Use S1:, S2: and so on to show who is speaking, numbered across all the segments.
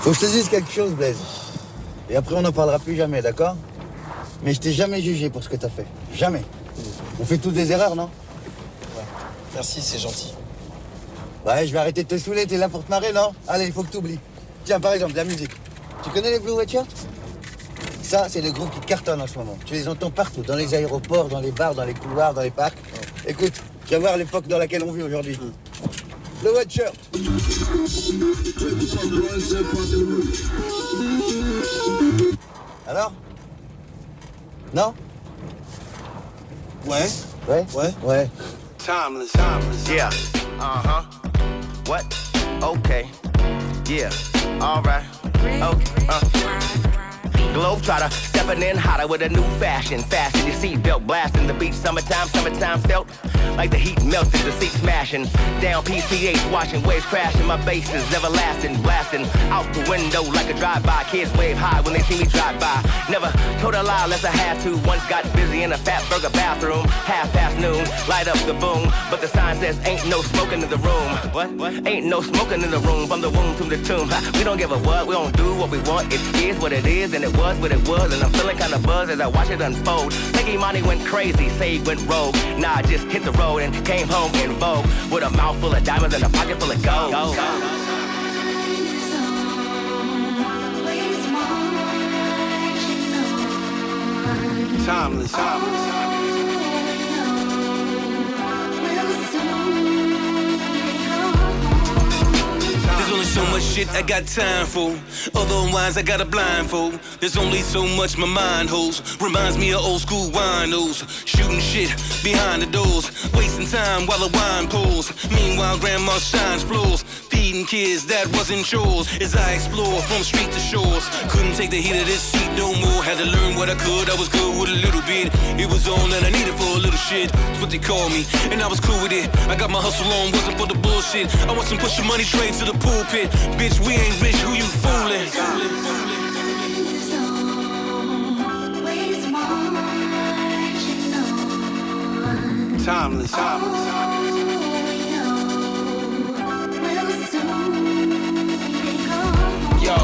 S1: Faut que je te dise quelque chose, Blaise. Et après, on n'en parlera plus jamais, d'accord? Mais je t'ai jamais jugé pour ce que t'as fait. Jamais. On fait tous des erreurs, non?
S2: Ouais. Merci, c'est gentil.
S1: Ouais, je vais arrêter de te saouler, t'es là pour te marrer, non? Allez, il faut que t'oublies. Tiens, par exemple, la musique. Tu connais les Blue White Shirts? Ça, c'est le groupe qui cartonne en ce moment. Tu les entends partout, dans les aéroports, dans les bars, dans les couloirs, dans les parcs. Écoute, tu vas voir l'époque dans laquelle on vit aujourd'hui. Blue White Shirt. Alors? Non?
S2: Ouais.
S1: Ouais?
S2: Ouais.
S1: Ouais.
S3: Timeless. Yeah. What? Okay. Yeah. All right. Okay. Globetrotter, stepping in hotter with a new fashion. Fasten your seatbelt, blasting the beach. Summertime felt like the heat melted, the seat smashing. Down PCH, watching waves crashing. My bass is everlasting, blasting out the window like a drive-by. Kids wave high when they see me drive by. Never told a lie unless I had to. Once got busy in a fat burger bathroom. 12:30, light up the boom. But the sign says ain't no smoking in the room. What? Ain't no smoking in the room. From the womb to the tomb. We don't give a what, we don't do what we want. It is what it is and it was what it was. And I'm feeling kinda buzzed as I watch it unfold. Thinking Money went crazy, say he went rogue. Nah, I just hit the road and came home in vogue. With a mouth full of diamonds and a pocket full of gold.
S2: Timeless.
S4: There's only so much shit I got time for. Otherwise I got a blindfold. There's only so much my mind holds. Reminds me of old school winos. Shooting shit behind the doors. Wasting time while the wine pulls. Meanwhile grandma shines floors. Feeding kids that wasn't chores. As I explore from street to shores. Couldn't take the heat of this seat no more. Had to learn what I could. I was good with a little bit. It was all that I needed for a little shit. That's what they call me. And I was cool with it. I got my hustle on. Wasn't for the bullshit. I wasn't pushing money straight to the pulpit. Bitch, we ain't rich. Who you fooling?
S2: Timeless.
S3: Yo,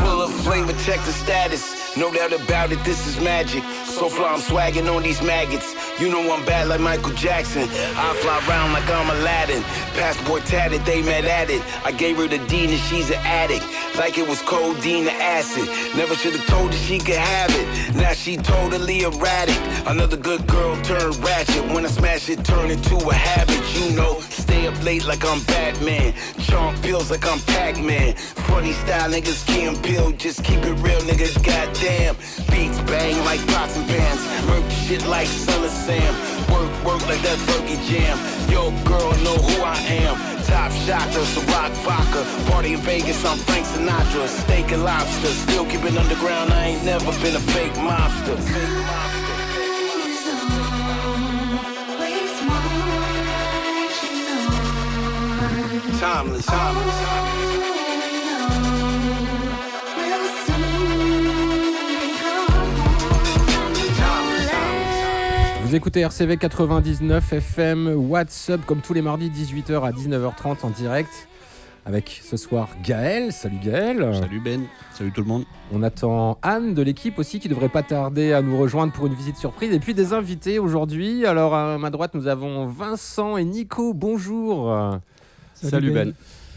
S3: full of flavor, check the status. No doubt about it, this is magic. So fly, I'm swagging on these maggots. You know I'm bad like Michael Jackson. I fly around like I'm Aladdin. Passport tatted, they met at it. I gave her the deed and she's an addict. Like it was codeine to acid. Never should've told her she could have it. Now she totally erratic. Another good girl turned ratchet. When I smash it, turn into a habit. You know, stay up late like I'm Batman. Chomp pills like I'm Pac-Man. Funny style niggas can't peel. Just keep it real, niggas, goddamn. Beats bang like pots and pans. Murk shit like Son of Sam. Work like that Fergie Jam. Yo, girl, know who I am. Top shotter, Ciroc vodka. Party in Vegas, I'm Frank Sinatra. Steak and lobster. Still keeping underground, I ain't never been a fake mobster.
S2: Timeless.
S5: Vous écoutez RCV 99 FM, What's Up, comme tous les mardis 18h à 19h30 en direct. Avec ce soir Gaël. Salut Gaël.
S6: Salut Ben. Salut tout le monde.
S5: On attend Anne de l'équipe aussi qui devrait pas tarder à nous rejoindre pour une visite surprise. Et puis des invités aujourd'hui. Alors à ma droite nous avons Vincent et Nico. Bonjour.
S6: Salut Ben.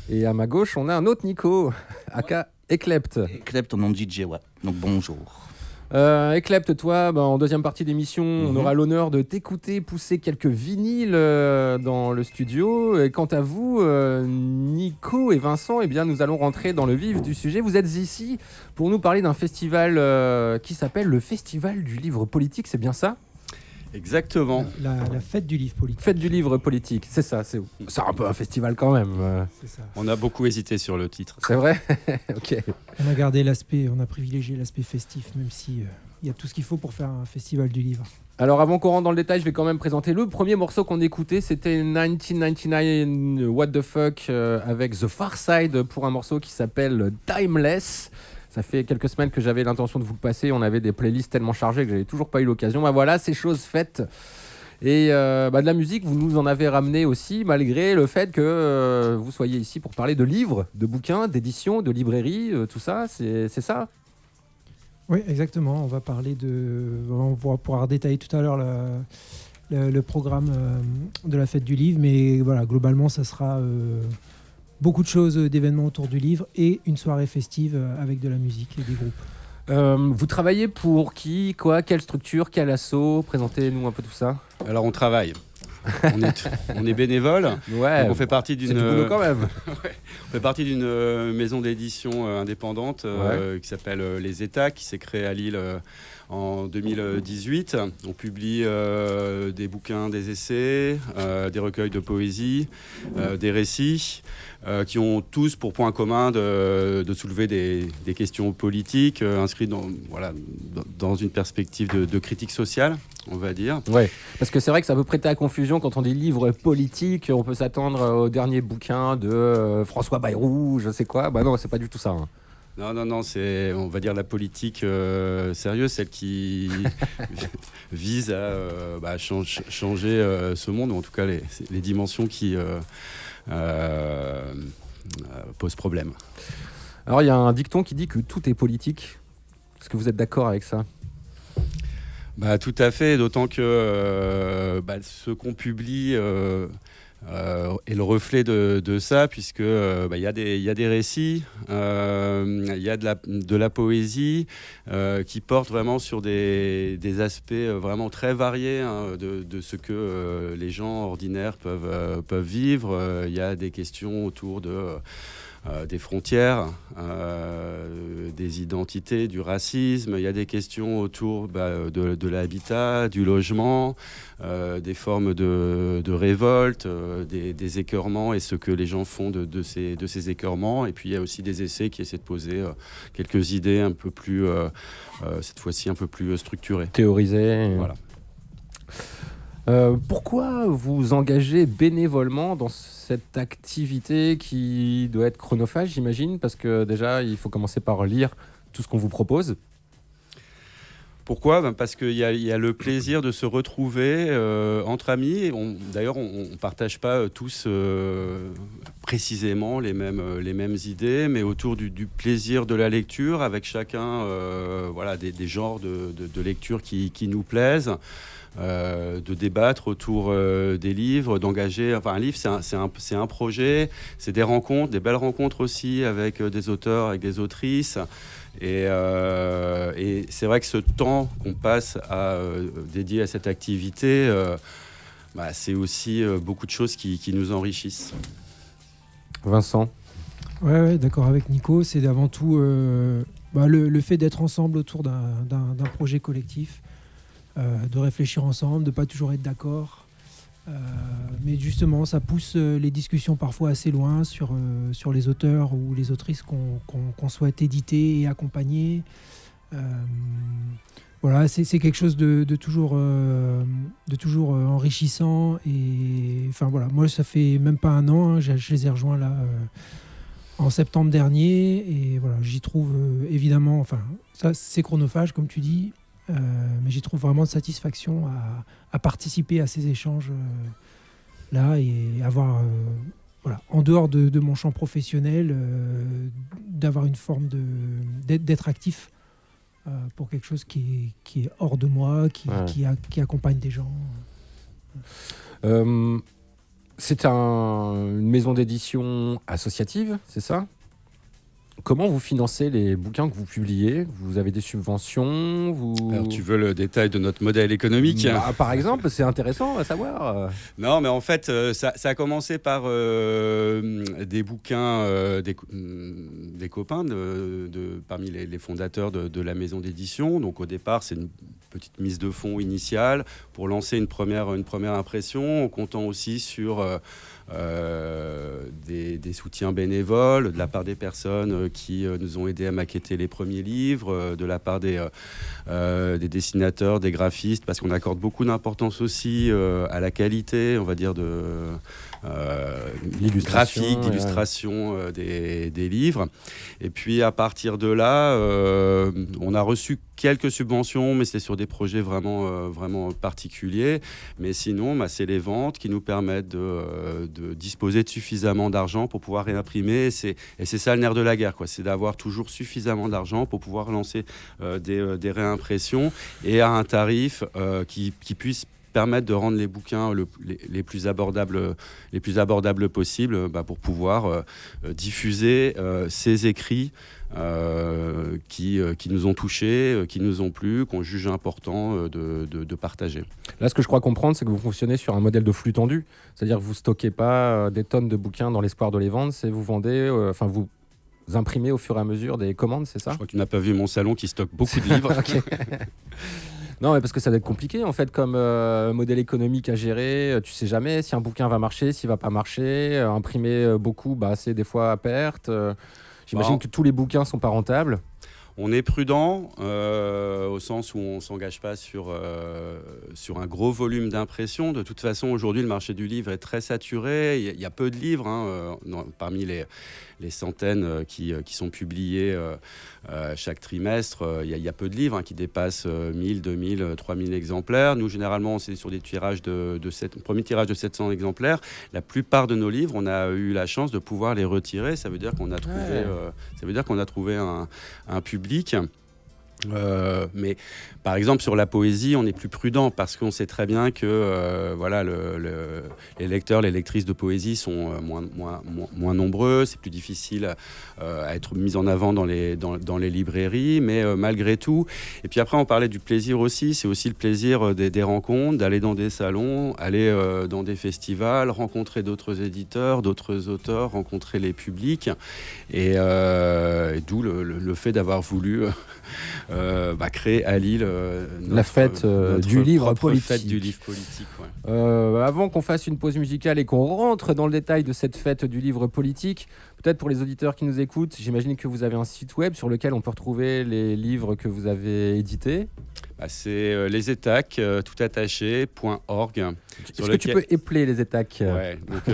S5: Et à ma gauche on a un autre Nico, aka Eclept.
S6: Eclept en nom de DJ, ouais. Donc bonjour.
S5: Eclept, toi, en deuxième partie d'émission, on aura l'honneur de t'écouter pousser quelques vinyles dans le studio. Et quant à vous, Nico et Vincent, eh bien, nous allons rentrer dans le vif du sujet. Vous êtes ici pour nous parler d'un festival qui s'appelle le Festival du Livre Politique, c'est bien ça ?
S7: Exactement.
S8: La fête du livre politique.
S5: Fête du livre politique, c'est ça. C'est un peu un festival quand même.
S8: C'est ça.
S7: On a beaucoup hésité sur le titre.
S5: C'est vrai. Ok.
S8: On a gardé l'aspect, on a privilégié l'aspect festif, même si il y a tout ce qu'il faut pour faire un festival du livre.
S5: Alors avant qu'on rentre dans le détail, je vais quand même présenter le premier morceau qu'on écoutait, c'était 1999 What the Fuck avec The Far Side pour un morceau qui s'appelle Timeless. Ça fait quelques semaines que j'avais l'intention de vous le passer. On avait des playlists tellement chargées que j'avais toujours pas eu l'occasion. Bah voilà, c'est chose faite. Et de la musique, vous nous en avez ramené aussi, malgré le fait que vous soyez ici pour parler de livres, de bouquins, d'éditions, de librairies, tout ça, c'est ça?
S8: Oui, exactement. On va pouvoir détailler tout à l'heure le programme de la fête du livre, mais voilà, globalement, ça sera beaucoup de choses, d'événements autour du livre et une soirée festive avec de la musique et des groupes.
S5: Vous travaillez pour qui, quoi, quelle structure, quel asso? Présentez-nous un peu tout ça.
S7: Alors on travaille. On est bénévole.
S5: Ouais.
S7: Donc on fait partie d'une.
S5: C'est du boulot quand même.
S7: Ouais. On fait partie d'une maison d'édition indépendante qui s'appelle Les États, qui s'est créée à Lille en 2018. On publie des bouquins, des essais, des recueils de poésie, des récits. Qui ont tous pour point commun de soulever des questions politiques inscrites dans une perspective de critique sociale, on va dire.
S5: Ouais, parce que c'est vrai que ça peut prêter à confusion quand on dit livre politique, on peut s'attendre au dernier bouquin de François Bayrou, je sais quoi. Bah non, c'est pas du tout ça. Hein.
S7: Non, c'est, on va dire, la politique sérieuse, celle qui vise à changer ce monde, ou en tout cas les dimensions qui posent problème.
S5: Alors, il y a un dicton qui dit que tout est politique. Est-ce que vous êtes d'accord avec ça?
S7: Tout à fait, d'autant que ce qu'on publie est le reflet de ça, puisque y a des récits, il y a de la poésie qui porte vraiment sur des aspects vraiment très variés de ce que les gens ordinaires peuvent vivre. Il y a des questions autour des frontières, des identités, du racisme. Il y a des questions autour de l'habitat, du logement, des formes de révolte, des écœurements et ce que les gens font de ces écœurements. Et puis il y a aussi des essais qui essaient de poser quelques idées un peu plus, cette fois-ci un peu plus structurées.
S5: Théorisées.
S7: Voilà.
S5: Pourquoi vous engagez bénévolement dans cette activité qui doit être chronophage, j'imagine, parce que déjà, il faut commencer par lire tout ce qu'on vous propose.
S7: Pourquoi ? Parce qu'il y a le plaisir de se retrouver entre amis. D'ailleurs, on ne partage pas tous précisément les mêmes idées, mais autour du plaisir de la lecture, avec chacun des genres de lecture qui nous plaisent. De débattre autour des livres, d'engager. Enfin, un livre, c'est un projet, c'est des rencontres, des belles rencontres aussi avec des auteurs, avec des autrices. Et c'est vrai que ce temps qu'on passe dédié à cette activité, c'est aussi beaucoup de choses qui nous enrichissent.
S5: Vincent ?
S8: Ouais, d'accord avec Nico. C'est avant tout le fait d'être ensemble autour d'un projet collectif. De réfléchir ensemble, de ne pas toujours être d'accord. Mais justement, ça pousse les discussions parfois assez loin sur les auteurs ou les autrices qu'on souhaite éditer et accompagner. Voilà, c'est quelque chose de toujours enrichissant. Et enfin voilà, moi ça fait même pas un an, je les ai rejoints là en septembre dernier. Et voilà, j'y trouve évidemment, enfin ça c'est chronophage comme tu dis. Mais j'y trouve vraiment de satisfaction à participer à ces échanges là et avoir en dehors de mon champ professionnel d'avoir une forme d'être actif pour quelque chose qui est hors de moi, qui accompagne des gens.
S5: C'est une maison d'édition associative, c'est ça ? Comment vous financez les bouquins que vous publiez ? Vous avez des subventions ?
S7: Alors, tu veux le détail de notre modèle économique ?
S5: Par exemple, c'est intéressant à savoir.
S7: Non, mais en fait, ça a commencé par des bouquins des copains parmi les fondateurs de la maison d'édition. Donc, au départ, c'est une petite mise de fonds initiale pour lancer une première impression, en comptant aussi sur des soutiens bénévoles de la part des personnes qui nous ont aidés à maqueter les premiers livres, de la part des dessinateurs, des graphistes, parce qu'on accorde beaucoup d'importance aussi à la qualité, on va dire, graphique, d'illustration des livres. Et puis à partir de là, on a reçu quelques subventions, mais c'est sur des projets vraiment particuliers. Mais sinon, c'est les ventes qui nous permettent de disposer de suffisamment d'argent pour pouvoir réimprimer. Et c'est ça le nerf de la guerre, quoi. C'est d'avoir toujours suffisamment d'argent pour pouvoir lancer des réimpressions et à un tarif qui puisse permettre de rendre les bouquins les plus abordables possibles, pour pouvoir diffuser ces écrits qui nous ont touchés, qui nous ont plu, qu'on juge important de partager.
S5: Là, ce que je crois comprendre, c'est que vous fonctionnez sur un modèle de flux tendu. C'est-à-dire que vous ne stockez pas des tonnes de bouquins dans l'espoir de les vendre, c'est vous vendez, vous imprimez au fur et à mesure des commandes, c'est ça ?
S7: Je crois que tu n'as pas vu mon salon qui stocke beaucoup de livres.
S5: Okay. Non, mais parce que ça doit être compliqué en fait comme modèle économique à gérer. Tu sais jamais si un bouquin va marcher, s'il va pas marcher. Imprimer beaucoup, c'est des fois à perte. J'imagine que tous les bouquins sont pas rentables.
S7: On est prudent au sens où on ne s'engage pas sur un gros volume d'impression. De toute façon, aujourd'hui, le marché du livre est très saturé. Il y a peu de livres parmi les centaines qui sont publiés chaque trimestre. Il y a peu de livres qui dépassent 1000, 2000, 3000 exemplaires. Nous, généralement, c'est sur des tirages premier tirage de 700 exemplaires. La plupart de nos livres, on a eu la chance de pouvoir les retirer. Ça veut dire qu'on a trouvé un public. Mais par exemple sur la poésie on est plus prudent parce qu'on sait très bien que les lecteurs, les lectrices de poésie sont moins nombreux, c'est plus difficile à être mis en avant dans les librairies, mais malgré tout. Et puis après on parlait du plaisir aussi, c'est aussi le plaisir des rencontres, d'aller dans des salons, aller dans des festivals, rencontrer d'autres éditeurs, d'autres auteurs, rencontrer les publics et d'où le fait d'avoir voulu créer à Lille
S5: la fête du livre politique.
S7: Fête du livre politique, ouais.
S5: Avant qu'on fasse une pause musicale et qu'on rentre dans le détail de cette fête du livre politique, peut-être pour les auditeurs qui nous écoutent, j'imagine que vous avez un site web sur lequel on peut retrouver les livres que vous avez édités.
S7: C'est lesétac toutattaché.org.
S5: Est-ce que tu peux épeler les étacs
S7: Ouais, donc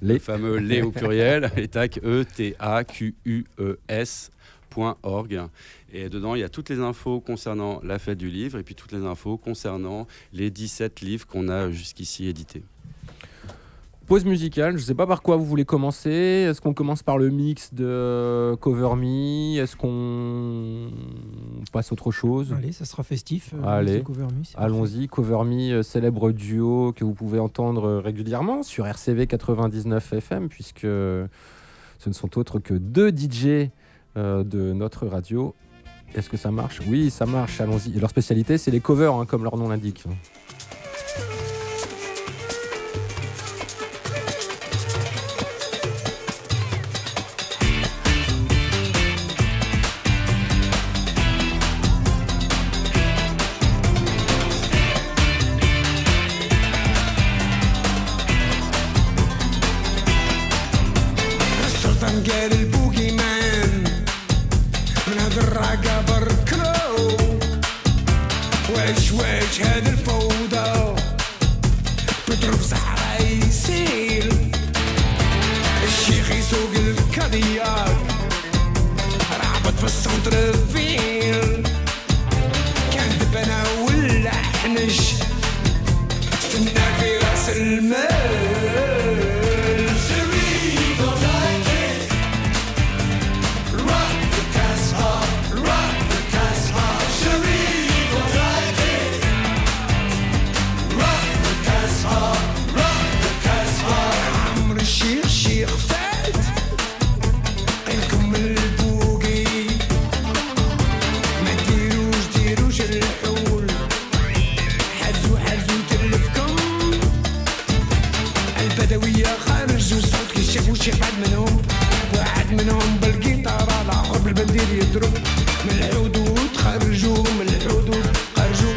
S7: les fameux les au pluriel, étac ETAQUES.org. Et dedans, il y a toutes les infos concernant la fête du livre et puis toutes les infos concernant les 17 livres qu'on a jusqu'ici édités.
S5: Pause musicale, je ne sais pas par quoi vous voulez commencer. Est-ce qu'on commence par le mix de Cover Me ? Est-ce qu'on passe à autre chose ?
S8: Allez, ça sera festif.
S5: Allez,
S8: Cover Me,
S5: allons-y. Cover Me, célèbre duo que vous pouvez entendre régulièrement sur RCV 99 FM, puisque ce ne sont autres que deux DJ de notre radio. Est-ce que ça marche ? Oui, ça marche, allons-y. Et leur spécialité, c'est les covers, comme leur nom l'indique.
S9: هذا الفوضى بيضرب صحراء يسيل الشيخ يسوق الكادياك رعبت في السنتر فيل كان دبنا ولا حنش استنى في راس المال واحد منهم بالقيطار على عقب البندير يضرب من الحدود خرجوا من الحدود خرجوا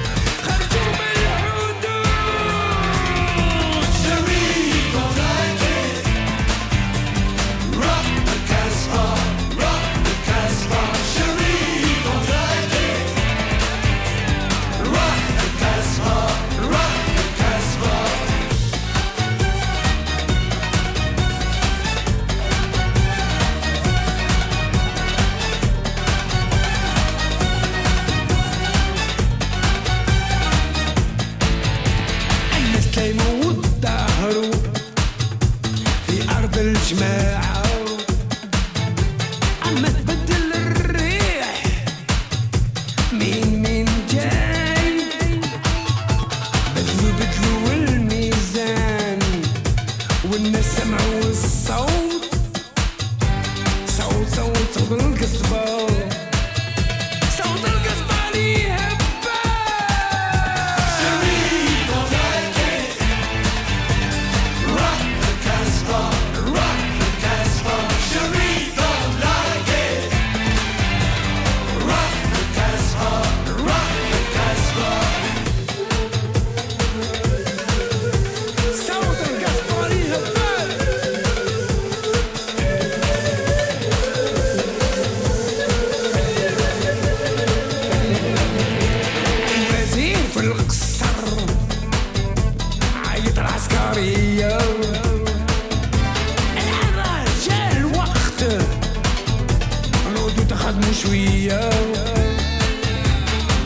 S9: من الحدود شريك وغايتي rock the Casbah شريك وغايتي rock the Casbah
S10: عم تبدل الريح مين جاي بدلوا الميزان والناس سمعوا الصوت صوت القصبة صوت القصبة اللي هبة
S9: Chérie, dans la quête. Rock the Casbah, rock the Casbah. Chérie, dans la quête. Rock the Casbah, rock the Casbah.
S10: صوت القصبة اللي هبة وزير في القصر عيط العسكرية الآن جا الوقت نعودو تخدمو شوية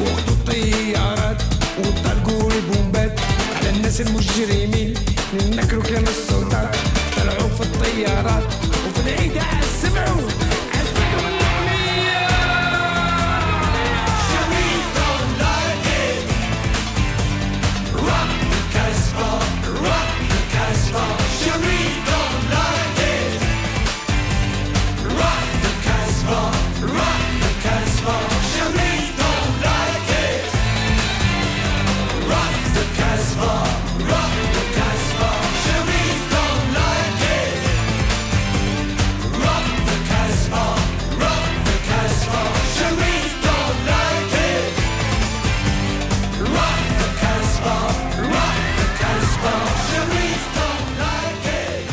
S10: وقت الطيارات وطلقوا البومبات على الناس المجرمين نكروا كلام السلطات طلعوا في الطيارات وفي العيد سمعوا الأغنية
S9: Chérie, dans la quête. Rock the Casbah, rock the Casbah. Chérie, dans la quête. Rock the Casbah, rock the Casbah. Chérie, dans la quête. Rock the Casbah, rock the Casbah. Chérie, dans la quête. Rock the Casbah, rock the Casbah. Chérie, dans la quête. Rock the Casbah, rock the Casbah. Chérie, dans la quête.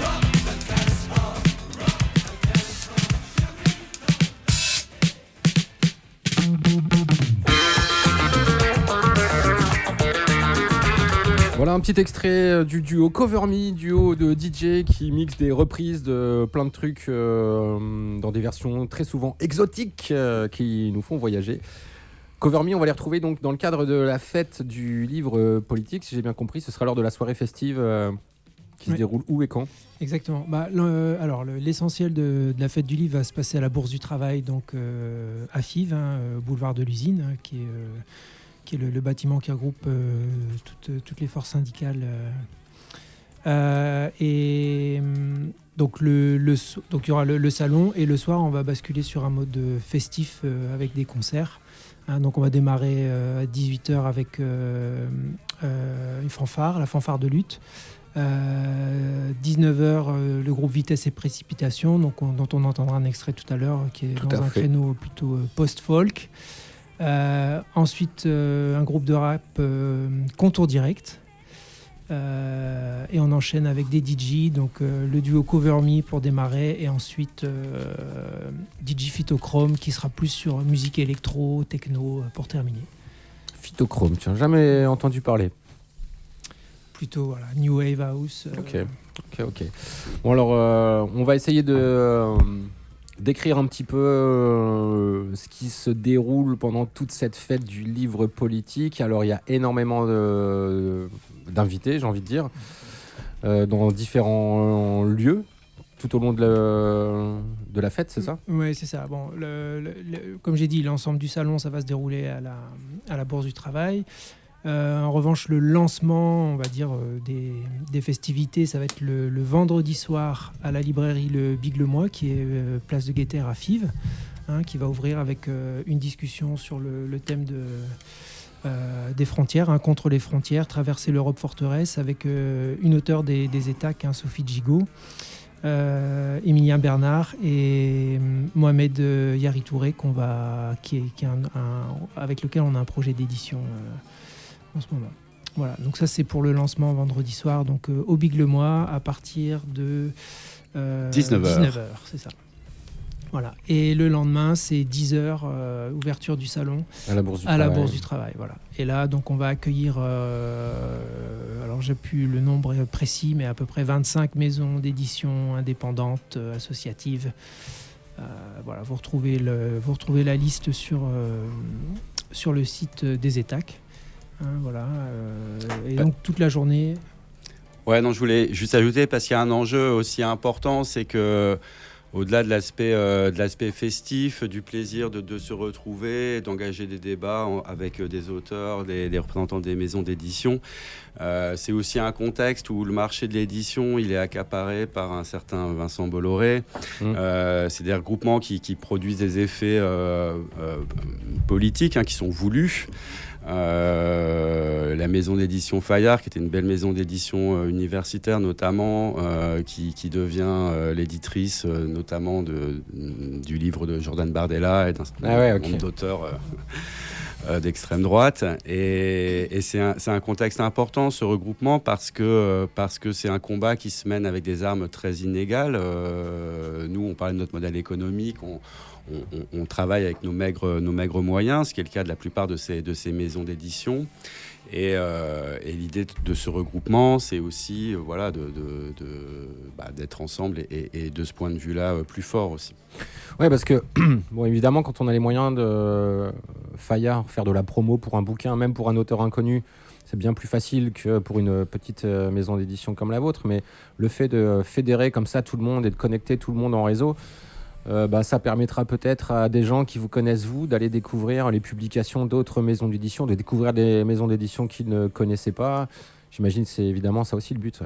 S9: Rock the Casbah, rock
S5: Voilà un petit extrait du duo Cover Me, duo de DJ qui mixe des reprises de plein de trucs dans des versions très souvent exotiques qui nous font voyager. Cover Me, on va les retrouver donc dans le cadre de la fête du livre politique, si j'ai bien compris. Ce sera lors de la soirée festive qui se déroule où et quand ?
S8: Exactement. Alors, l'essentiel de la fête du livre va se passer à la Bourse du Travail, donc à Fives, boulevard de l'Usine, qui est le bâtiment qui regroupe toutes les forces syndicales. Donc il y aura le salon, et le soir, on va basculer sur un mode festif avec des concerts. Donc on va démarrer à 18h avec une fanfare, la fanfare de lutte. 19h, le groupe Vitesse et Précipitation, dont on entendra un extrait tout à l'heure, qui est dans un créneau plutôt post-folk. Ensuite, un groupe de rap, Contour Direct. Et on enchaîne avec des DJ, donc le duo Cover Me pour démarrer, et ensuite DJ Phytochrome qui sera plus sur musique électro, techno pour terminer.
S5: Phytochrome, tiens, jamais entendu parler.
S8: Plutôt voilà, New Wave House.
S5: Ok. Bon alors, on va essayer d'écrire un petit peu ce qui se déroule pendant toute cette fête du livre politique. Alors il y a énormément d'invités, j'ai envie de dire, dans différents lieux tout au long de la fête, c'est ça ?
S8: Oui, c'est ça. Bon, comme j'ai dit, l'ensemble du salon, ça va se dérouler à la Bourse du Travail. En revanche, le lancement, on va dire, des festivités, ça va être le vendredi soir à la librairie Le Biglemois, qui est place de Guetterre à Fives, qui va ouvrir avec une discussion sur le thème des frontières, contre les frontières, traverser l'Europe forteresse, avec une auteure des États, Sophie Gigot, Emilien Bernard et Mohamed Yaritouré, avec lequel on a un projet d'édition en ce moment. Voilà, donc ça c'est pour le lancement vendredi soir, donc au Biglemois à partir de 19h, c'est ça. Voilà, et le lendemain c'est 10h, ouverture du salon
S5: à la Bourse du
S8: Travail. Voilà. Et là donc on va accueillir, alors j'ai plus le nombre précis, mais à peu près 25 maisons d'édition indépendantes, associatives. Voilà, vous retrouvez la liste sur le site des ETAC. Voilà, et donc toute la journée.
S7: Ouais, non, je voulais juste ajouter, parce qu'il y a un enjeu aussi important, c'est que au-delà de l'aspect festif, du plaisir de se retrouver, d'engager des débats avec des auteurs, des représentants des maisons d'édition, c'est aussi un contexte où le marché de l'édition il est accaparé par un certain Vincent Bolloré. C'est des regroupements qui produisent des effets politiques qui sont voulus. La maison d'édition Fayard, qui était une belle maison d'édition universitaire notamment, qui devient l'éditrice notamment du livre de Jordan Bardella et d'un nombre d'auteurs d'extrême droite. Et c'est un contexte important, ce regroupement, parce que c'est un combat qui se mène avec des armes très inégales. Nous, on parlait de notre modèle économique, on travaille avec nos maigres moyens, ce qui est le cas de la plupart de ces maisons d'édition. Et l'idée de ce regroupement, c'est aussi d'être ensemble et de ce point de vue-là plus fort aussi.
S5: Ouais, parce que bon, évidemment, quand on a les moyens de Fayard faire de la promo pour un bouquin, même pour un auteur inconnu, c'est bien plus facile que pour une petite maison d'édition comme la vôtre. Mais le fait de fédérer comme ça tout le monde et de connecter tout le monde en réseau, ça permettra peut-être à des gens qui vous connaissent vous d'aller découvrir les publications d'autres maisons d'édition, de découvrir des maisons d'édition qu'ils ne connaissaient pas. J'imagine que c'est évidemment ça aussi le but.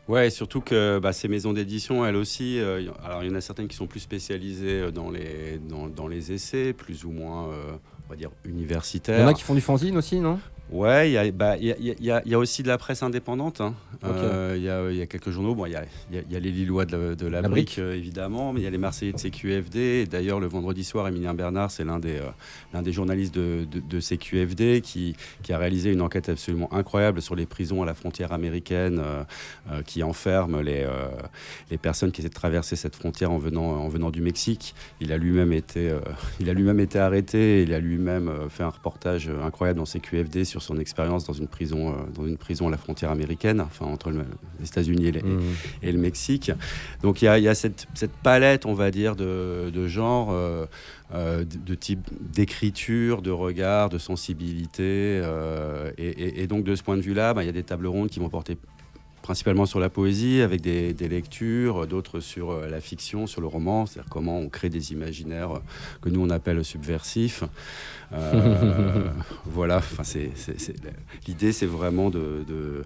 S7: Ouais, surtout que ces maisons d'édition, elles aussi, alors il y en a certaines qui sont plus spécialisées dans les essais, plus ou moins, on va dire, universitaires.
S5: Il y en a qui font du fanzine aussi, non ?
S7: Ouais, il y a aussi de la presse indépendante.
S5: Okay.
S7: Il y a quelques journaux. Bon, il y a les Lillois de la Brique, évidemment, mais il y a les Marseillais de CQFD. Et d'ailleurs, le vendredi soir, Émilien Bernard, c'est l'un des journalistes de CQFD qui a réalisé une enquête absolument incroyable sur les prisons à la frontière américaine qui enferment les personnes qui essaient de traverser cette frontière en venant du Mexique. Il a lui-même été arrêté. Il a lui-même fait un reportage incroyable dans CQFD sur son expérience dans une prison à la frontière américaine, enfin entre les États-Unis et le Mexique. Donc il y a cette palette, on va dire, de genres, de type d'écriture, de regard, de sensibilité, et donc de ce point de vue-là, il y a des tables rondes qui vont porter principalement sur la poésie, avec des lectures, d'autres sur la fiction, sur le roman, c'est-à-dire comment on crée des imaginaires que nous on appelle subversifs. Voilà, l'idée c'est vraiment de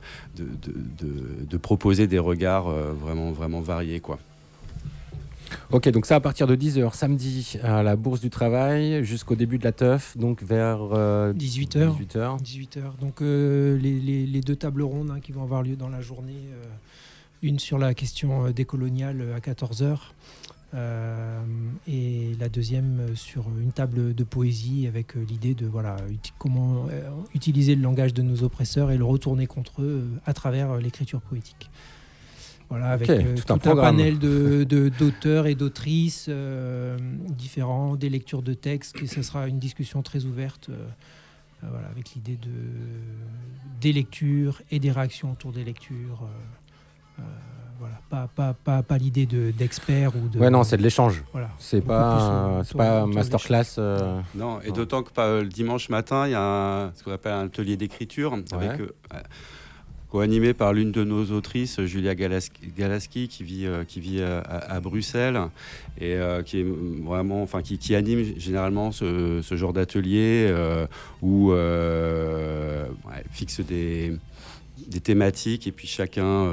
S7: proposer des regards vraiment variés, quoi.
S5: Ok, donc ça à partir de 10h samedi à la Bourse du Travail jusqu'au début de la teuf, donc vers
S8: 18h.
S5: 18h.
S8: Donc les deux tables rondes qui vont avoir lieu dans la journée, une sur la question décoloniale à 14h et la deuxième sur une table de poésie avec l'idée de comment utiliser le langage de nos oppresseurs et le retourner contre eux à travers l'écriture poétique. Voilà, avec tout un panel d'auteurs et d'autrices différents, des lectures de textes, et ce sera une discussion très ouverte, avec l'idée des lectures et des réactions autour des lectures. Pas l'idée d'experts ou de...
S5: Ouais, non, c'est de l'échange.
S8: Voilà.
S5: C'est pas un masterclass.
S7: Non, et d'autant que le dimanche matin, il y a ce qu'on appelle un atelier d'écriture avec... co-animé par l'une de nos autrices, Julia Galaski, qui vit à Bruxelles et qui est vraiment, qui anime généralement ce genre d'atelier où fixe des thématiques et puis chacun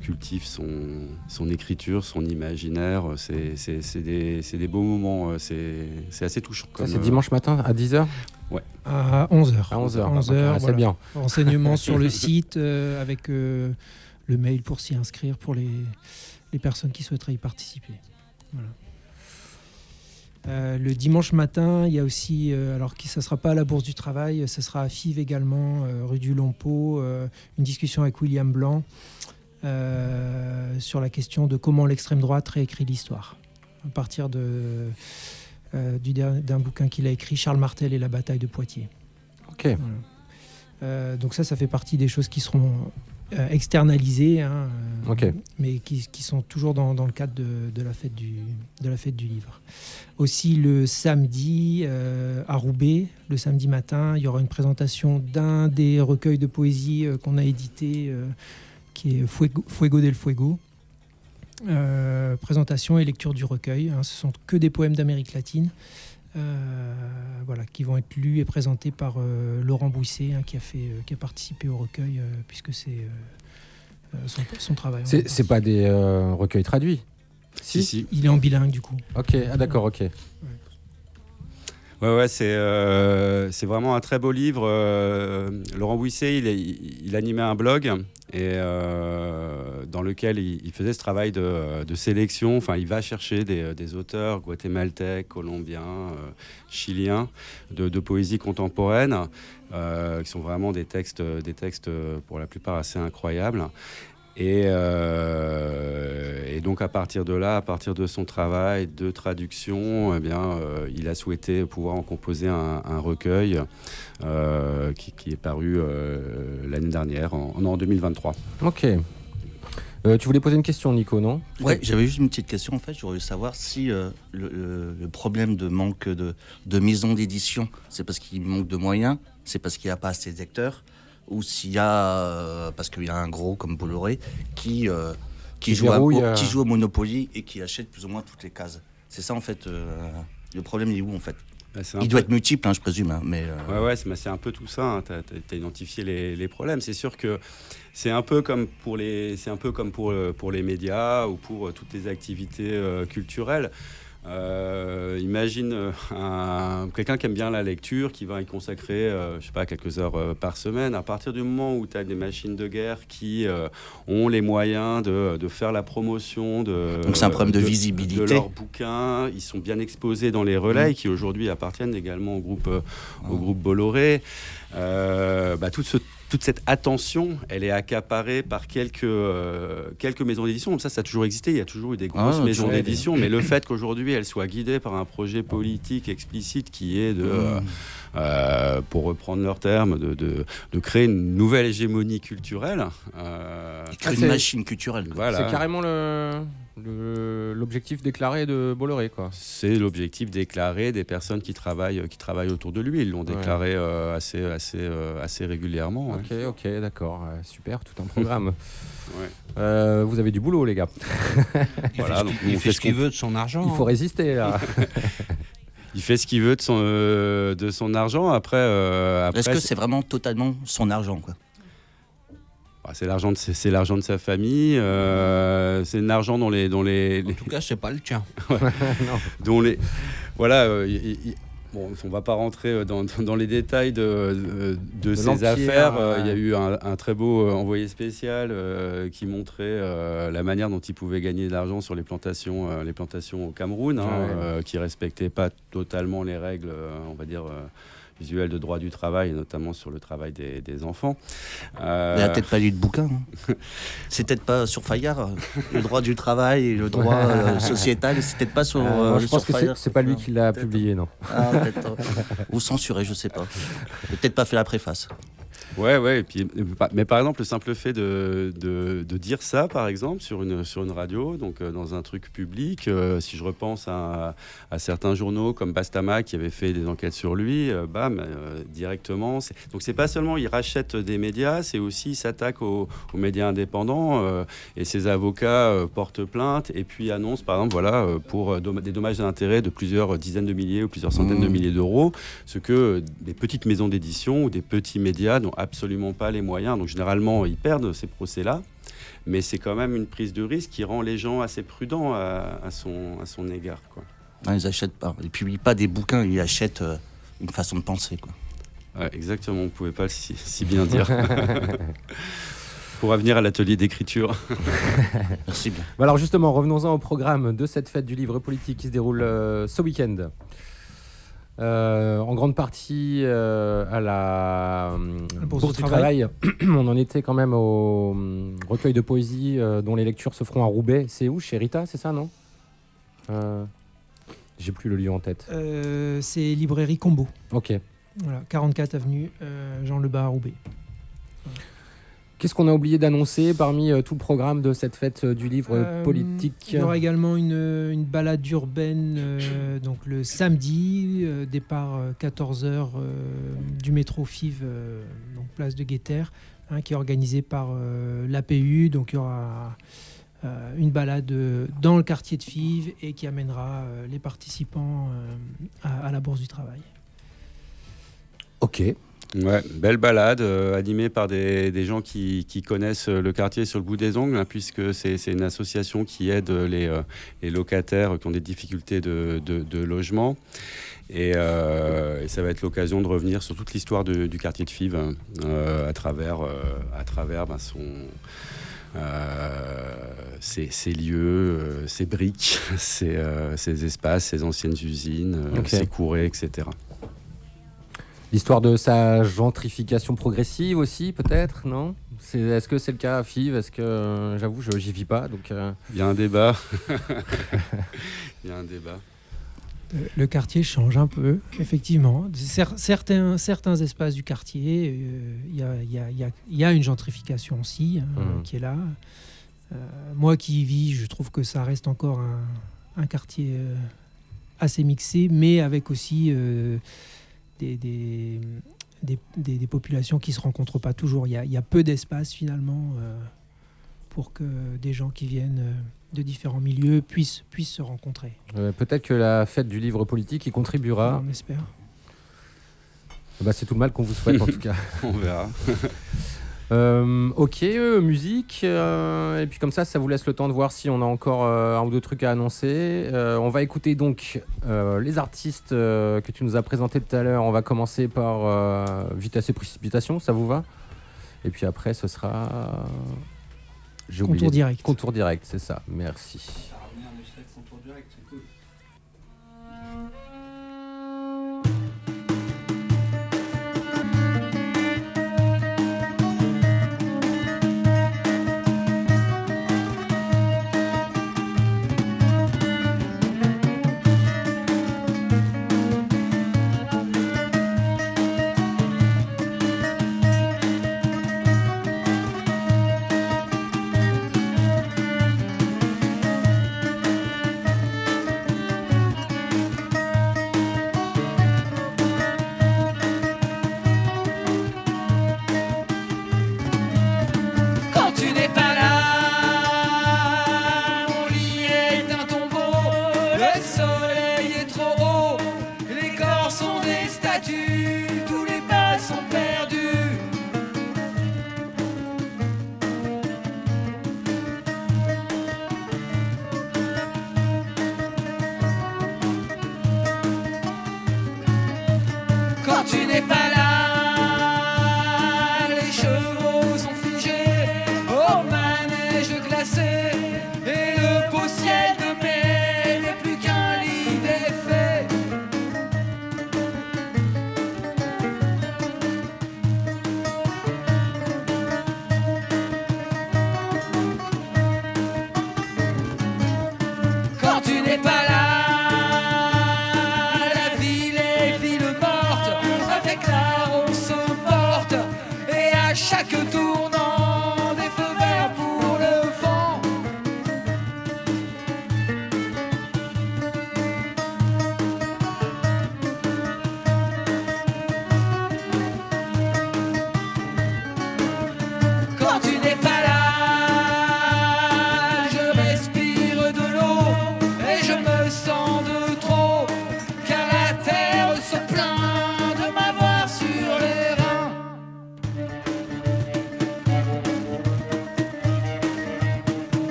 S7: cultive son écriture, son imaginaire. C'est des beaux moments, c'est assez touchant.
S5: C'est dimanche matin à 10h ?
S8: Ouais. À 11h.
S5: À 11h, c'est bien.
S8: Renseignements sur le site avec le mail pour s'y inscrire pour les personnes qui souhaiteraient y participer. Voilà. Le dimanche matin, il y a aussi, alors que ça ne sera pas à la Bourse du Travail, ça sera à Fives également, rue du Lompeau, une discussion avec William Blanc sur la question de comment l'extrême droite réécrit l'histoire. À partir d'un bouquin qu'il a écrit, Charles Martel et la bataille de Poitiers.
S5: Ok.
S8: Voilà. Donc ça fait partie des choses qui seront externalisées,
S5: okay.
S8: Mais qui sont toujours dans le cadre de la fête du livre. Aussi le samedi à Roubaix, le samedi matin, il y aura une présentation d'un des recueils de poésie qu'on a édité, qui est Fuego del Fuego. présentation et lecture du recueil. Hein, ce sont que des poèmes d'Amérique latine. Voilà, qui vont être lus et présentés par Laurent Bouisset, hein, qui a participé au recueil, puisque c'est son travail.
S5: C'est pas des recueils traduits?
S7: Si.
S8: Il est en bilingue du coup.
S5: Ok, d'accord, ok.
S7: Ouais, c'est vraiment un très beau livre. Laurent Bouisset, il animait un blog et dans lequel il faisait ce travail de sélection. Enfin, il va chercher des auteurs guatémaltèques, colombiens, chiliens de poésie contemporaine, qui sont vraiment des textes pour la plupart assez incroyables. Et donc à partir de là, à partir de son travail de traduction, il a souhaité pouvoir en composer un recueil qui est paru l'année dernière, en 2023.
S5: Ok. Tu voulais poser une question, Nico, non?
S6: Ouais, j'avais juste une petite question en fait. J'aurais voulu savoir si le problème de manque de maisons d'édition, c'est parce qu'il manque de moyens, c'est parce qu'il n'y a pas assez d'acteurs, ou s'il y a parce qu'il y a un gros comme Bolloré qui joue au Monopoly et qui achète plus ou moins toutes les cases. C'est ça en fait le problème, il est où en fait? Il doit être multiple, hein, je présume. Hein, mais
S7: c'est un peu tout ça. Hein. Tu as identifié les problèmes. C'est sûr que c'est un peu comme pour les médias ou pour toutes les activités culturelles. Imagine quelqu'un qui aime bien la lecture, qui va y consacrer quelques heures par semaine. À partir du moment où tu as des machines de guerre qui ont les moyens de faire la promotion
S6: donc c'est un problème de visibilité
S7: de leurs bouquins, ils sont bien exposés dans les relais qui aujourd'hui appartiennent également au groupe Bolloré. Toute cette attention, elle est accaparée par quelques maisons d'édition. Ça a toujours existé. Il y a toujours eu des grosses maisons d'édition. Mais le fait qu'aujourd'hui, elles soient guidées par un projet politique explicite qui est pour reprendre leurs termes, de créer une nouvelle hégémonie culturelle.
S6: Créer une machine culturelle.
S7: Voilà.
S5: C'est carrément l'objectif déclaré de Bolloré, quoi.
S7: C'est l'objectif déclaré des personnes qui travaillent autour de lui. Ils l'ont déclaré assez régulièrement.
S5: Ok, d'accord. Super, tout un programme. Vous avez du boulot, les gars.
S11: Voilà, il fait ce qu'il veut de son argent.
S5: Il faut résister, là.
S7: Il fait ce qu'il veut de son argent. Après,
S6: est-ce que c'est vraiment totalement son argent, quoi?
S7: C'est l'argent de sa famille. C'est l'argent dont les.
S11: En tout cas, c'est pas le tien.
S7: Dont les. Voilà. Bon, on ne va pas rentrer dans les détails de ces affaires. Il y a eu un très beau envoyé spécial qui montrait la manière dont il pouvait gagner de l'argent sur les plantations au Cameroun, qui ne respectaient pas totalement les règles, on va dire, visuelles de droit du travail, et notamment sur le travail des enfants.
S6: Il n'a peut-être pas lu de bouquin. Hein. C'est peut-être pas sur Fayard, le droit du travail et le droit sociétal. C'est peut-être pas sur.
S5: Je pense que c'est pas lui qui l'a publié, non.
S6: Peut-être. Ou censuré, je sais pas. Il n'a peut-être pas fait la préface.
S7: Ouais, et puis, mais par exemple, le simple fait de dire ça, par exemple, sur une radio, donc dans un truc public, si je repense à certains journaux comme Bastama qui avaient fait des enquêtes sur lui, directement. Donc c'est pas seulement il rachète des médias, c'est aussi il s'attaque aux médias indépendants et ses avocats portent plainte et puis annoncent, par exemple, pour des dommages et intérêts de plusieurs dizaines de milliers ou plusieurs centaines de milliers d'euros, ce que des petites maisons d'édition ou des petits médias n'ont absolument pas les moyens. Donc généralement, ils perdent ces procès-là, mais c'est quand même une prise de risque qui rend les gens assez prudents à son égard, quoi.
S6: Non, ils achètent pas. Ils publient pas des bouquins, ils achètent une façon de penser, quoi.
S7: Ouais, exactement, vous ne pouvez pas si bien dire. Pour venir à l'atelier d'écriture.
S6: Merci bien.
S5: Alors justement, revenons-en au programme de cette fête du livre politique qui se déroule ce week-end. En grande partie à la Bourse du Travail. On en était quand même au recueil de poésie dont les lectures se feront à Roubaix. C'est où? Chez Rita, c'est ça, non? J'ai plus le lieu en tête.
S8: C'est Librairie Combo.
S5: Ok.
S8: Voilà, 44 avenue Jean Lebas à Roubaix. Voilà.
S5: Qu'est-ce qu'on a oublié d'annoncer parmi tout le programme de cette fête du livre politique?
S8: Il y aura également une balade urbaine donc le samedi, départ 14h du métro FIV, donc place de Guetterre, qui est organisée par l'APU. Donc il y aura une balade dans le quartier de Fives et qui amènera les participants à la Bourse du Travail.
S5: Ok.
S7: Ouais, belle balade animée par des gens qui connaissent le quartier sur le bout des ongles, hein, puisque c'est une association qui aide les locataires qui ont des difficultés de logement. Et ça va être l'occasion de revenir sur toute l'histoire du quartier de Fives à travers ses lieux, ses briques, ses espaces, ses anciennes usines, ses courets, etc.
S5: L'histoire de sa gentrification progressive aussi, peut-être, non ? Est-ce que c'est le cas à Fives ? Est-ce que, j'avoue, j'y vis pas, donc...
S7: Il y a un débat. Il y a un débat.
S8: Le quartier change un peu, effectivement. Certains espaces du quartier, il y a une gentrification aussi qui est là. Moi qui y vis, je trouve que ça reste encore un quartier assez mixé, mais avec aussi des populations qui ne se rencontrent pas toujours. Il y a peu d'espace finalement pour que des gens qui viennent de différents milieux puissent se rencontrer.
S5: Peut-être que la fête du livre politique y contribuera.
S8: On espère.
S5: C'est tout le mal qu'on vous souhaite en tout cas.
S7: On verra.
S5: Ok, musique. Et puis comme ça vous laisse le temps de voir si on a encore un ou deux trucs à annoncer. On va écouter donc les artistes que tu nous as présentés tout à l'heure. On va commencer par Vitesse et Précipitation, ça vous va ? Et puis après, ce sera...
S8: Contour direct.
S5: Contour direct, c'est ça. Merci.
S9: Avec la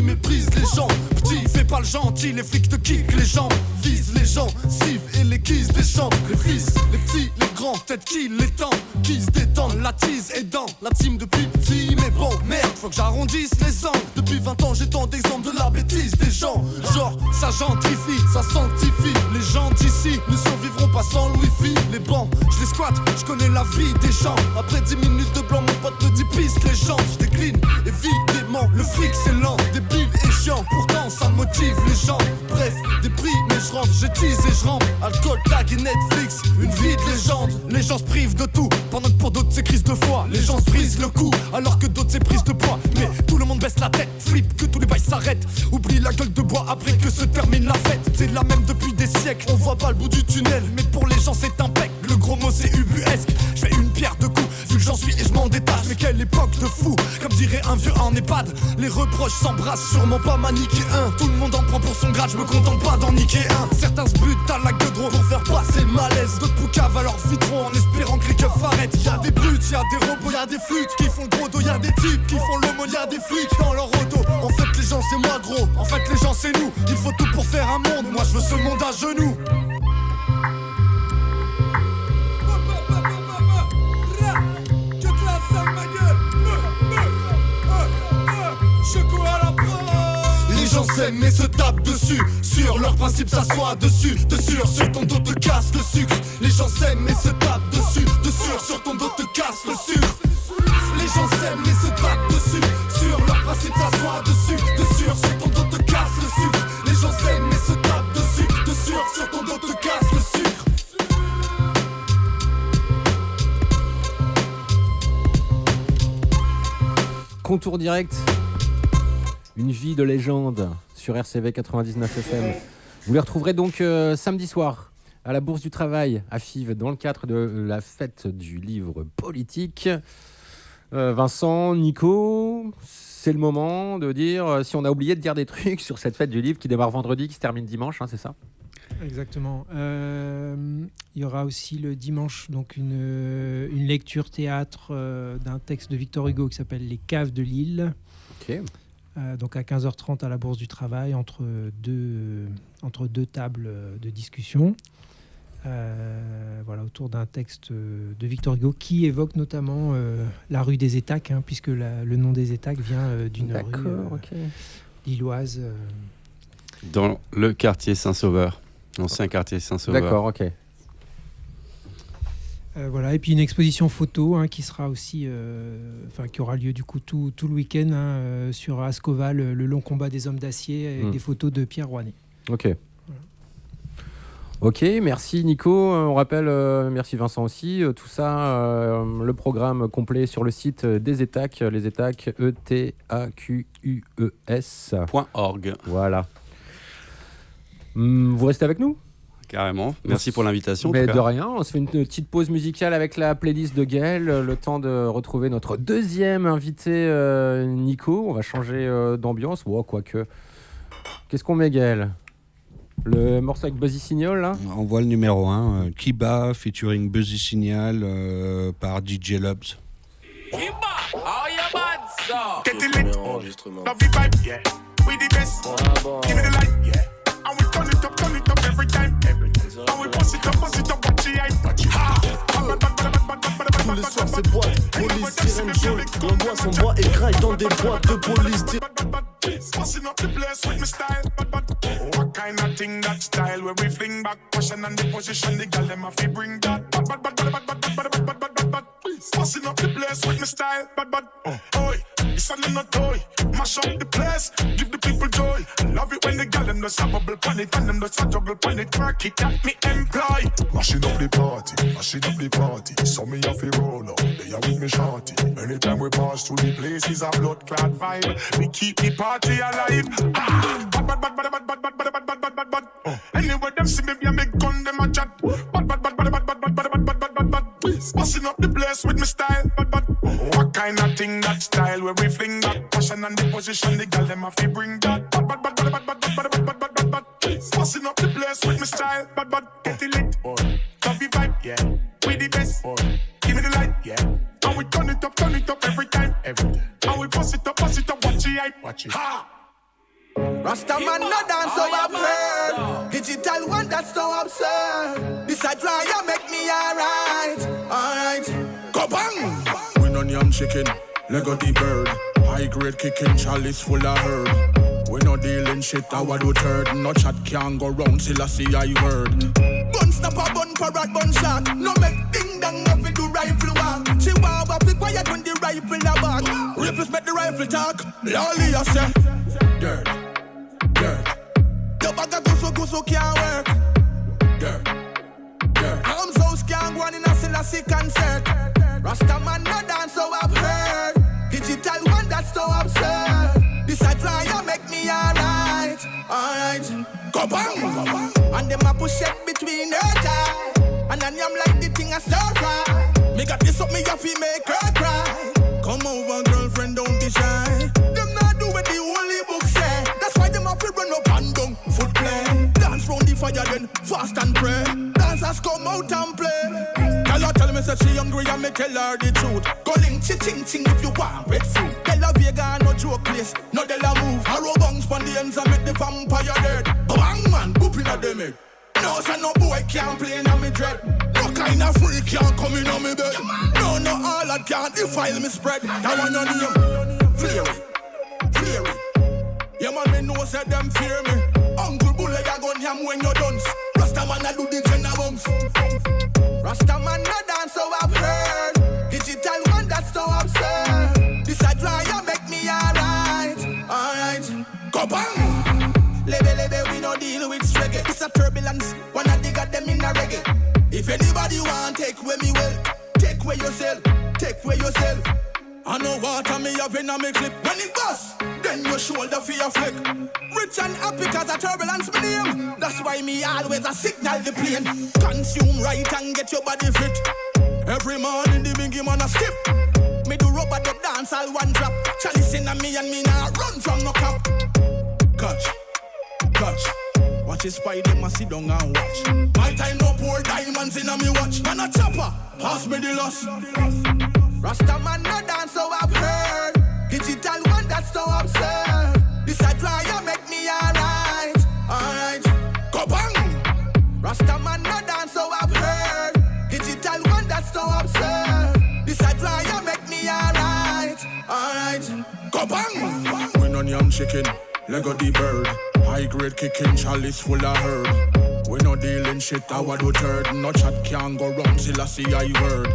S12: méprisent les gens. Petit, fais pas le gentil, les flics te kickent les jambes. Vise les gens, cive et les guises des champs. Les fils, les petits, les grands, peut-être qu'il est temps qu'ils se détendent, la tease est dans la team depuis petit. Mais bon, merde, faut que j'arrondisse les angles. Depuis 20 ans, j'ai tant d'exemples de la bêtise des gens. Genre, ça gentrifie, ça sanctifie. Les gens d'ici ne survivront pas sans le wifi. Les bancs, je les squatte, je connais la vie des gens. Après 10 minutes de blanc, mon pote me dit pisse les gens. Je décline, évidemment, le fric c'est lent, débile et chiant. Pourtant, ça motive les gens. Bref, des prix, mais je rentre, je tease et je rampe. Alcool, tag et Netflix, une vie de légende. Les gens se privent de tout, pendant que pour d'autres c'est crise de foi. Les gens se brisent le cou, alors que d'autres c'est prise de poids. Mais tout le monde baisse la tête, flippe que tous les bails s'arrêtent. Oublie la gueule de bois après que se termine la fête. C'est la même depuis des siècles, on voit pas le bout du tunnel. Mais pour les gens c'est impec, le gros mot c'est ubuesque. Je fais une pierre de coups, vu que j'en suis et je m'en détache. Mais quelle époque de fou, comme dirait un vieux en EHPAD. Les reproches s'embrassent, sûrement pas maniquer un. Tout le monde en prend pour son grade, je me contente pas d'en niquer un. Certains se butent à la gueudron pour faire passer le malaise. D'autres poucavent à leur vitron en espérant que les keufs arrêtent. Y'a des brutes, y'a des robots, y'a des flûtes qui font gros dos, y'a des types qui font l'aumône, y'a des flics dans leur auto. En fait les gens c'est moi gros, en fait les gens c'est nous. Il faut tout pour faire un monde, moi je veux ce monde à genoux. Les gens s'aiment mais se tapent dessus. Sur leurs principes s'assoient dessus. De sûr sur ton dos te casse le sucre. Les gens s'aiment mais se tapent dessus. De sûr sur ton dos te casse le sucre. Les gens s'aiment mais se tapent dessus. Sur leurs principes s'assoient dessus. De sûr sur ton dos te casse le sucre. Les gens s'aiment mais se tapent dessus. De sûr sur ton dos te casse le sucre.
S5: Contour direct. Une vie de légende sur RCV 99 FM. Vous les retrouverez donc samedi soir à la Bourse du Travail à Fives dans le cadre de la fête du livre politique. Vincent, Nico, c'est le moment de dire si on a oublié de dire des trucs sur cette fête du livre qui démarre vendredi, qui se termine dimanche, hein, c'est ça ?
S8: Exactement. Il y aura aussi le dimanche donc une lecture théâtre d'un texte de Victor Hugo qui s'appelle Les Caves de Lille.
S5: Ok.
S8: Donc à 15h30 à la Bourse du Travail, entre deux tables de discussion, voilà, autour d'un texte de Victor Hugo qui évoque notamment la rue des Étaques, hein, puisque le nom des Étaques vient d'une rue lilloise.
S7: Dans le quartier Saint-Sauveur, l'ancien quartier Saint-Sauveur.
S5: D'accord, ok.
S8: Voilà, et puis une exposition photo hein, qui sera aussi, qui aura lieu du coup tout le week-end hein, sur Ascoval, le long combat des hommes d'acier, avec des photos de Pierre Rouanet.
S5: Ok. Voilà. Ok, merci Nico. On rappelle, merci Vincent aussi. Tout ça, le programme complet sur le site des Étaques, les Étaques, ETAQUES.org. Voilà. Vous restez avec nous ?
S7: Carrément. Merci pour l'invitation.
S5: Mais de rien, on se fait une petite pause musicale avec la playlist de Gaël, le temps de retrouver notre deuxième invité, Nico. On va changer d'ambiance. Bon, quoique. Qu'est-ce qu'on met, Gaël ? Le morceau avec Buzzy Signal, là ?
S11: On voit le numéro 1, Kiba, featuring Buzzy Signal par DJ Lubs.
S9: Kiba, how you bad, so? Get it lit, love the vibe, yeah. We the best, give me the light, yeah. And we turn it up every time. And we bust it up, watch the hype. Ha!
S13: Tous les soirs c'est boîte, police, sirène jaune. L'angoisse son bois et graille dans des boîtes de police.
S9: Passing up the place with my style. What kind of thing that style where we fling back, pushing on the position, the girl them have to bring that. Passing up the place with my style. Oi, it's a little toy. Mash up the place, give the people joy. Love it when the girl them just a bubble pon it and them just a juggle pon it. Work it at me employ.
S14: Mashing up the party. So me have to roll up, they are with me shorty. Anytime we pass through the place is a blood clot vibe.
S9: We keep the party alive. Anyway, them see me and me gun them a chat. Passing up the place with me style. What kind of thing that style where we fling that passion and the position the girl them have to bring that. Passing up the place with me style. Get it lit, love the vibe, yeah. We the best, give me the light, yeah. And we turn it up every time. And we pass it up, watch the hype. Watch it. Ha! Rasta man no dance so I've heard. Digital one that's so absurd. This a dryer make me alright. Go bang.
S14: We no yam chicken, Lego the bird. High grade kicking, chalice full of herb. We no dealing shit, our do third. No chat can't go round till I see I heard.
S9: Bun snapper, bun parrot, bun shot. No make ding dong of it do rifle walk. Chihuahua be quiet when the rifle a back. Ripples make the rifle talk. Lolly I say, dirt. Your bag of guso can't work. Dirt. Arms house can't go on in a Selassie concert. Rasta man no dance so I've heard. Digital one that's so absurd. This a dryer make me alright. Go bang. And them a push it between her tie. And then I'm like the thing a stir fry. Me got this up, me have to make her cry. Come over girlfriend, don't be shy. Them not do what the holy book say. That's why them have to run up and down. Foot play. Dance round the fire then fast and pray. Dancers come out and play. Tell me say she hungry and me tell her the truth. Go link ching if you want breadfruit. Tell her Vega no joke place, no de la move. Arrow bungs pon the ends and make the vampire dead. Bang man, boop inna dem head. No son no boy can't play inna me dread. No kind of freak can't come inna me bed. No all that can't defile me spread. That one on name, Fleury. Yeah man me know say them fear me. Uncle Bullet ya gun yam when you done. Rasta man a do the general bumps. Rasta man no dance so I've heard. Digital one that's so absurd. This a dryer make me alright. Go bang. Lebe we no deal with reggae. It's a turbulence. Wanna dig at them in a reggae. If anybody want take where me will, take where yourself. I know water me have in a me clip. When it bust, then your shoulder for your flick. Rich and happy cause a turbulence me name. That's why me always a signal the plane. Consume right and get your body fit. Every morning the bingy man a skip. Me do rubber dub dance all one drop. Chalice in a me and me now run from no cop. Catch. Watch his spy them a sit down and watch. My time no pour diamonds in a me watch. Man a chopper, pass me the loss. Rasta man no dance so I've heard. Digital one that's so absurd. This a dryer make me alright. Go bang. Rasta man no dance so I've heard. Digital one that's so absurd. This a dryer make me alright. Go bang.
S14: We no yam chicken, Lego the bird. High grade kicking, chalice full of herb. We no dealing shit, our do third. No chat can't go round till I see I heard.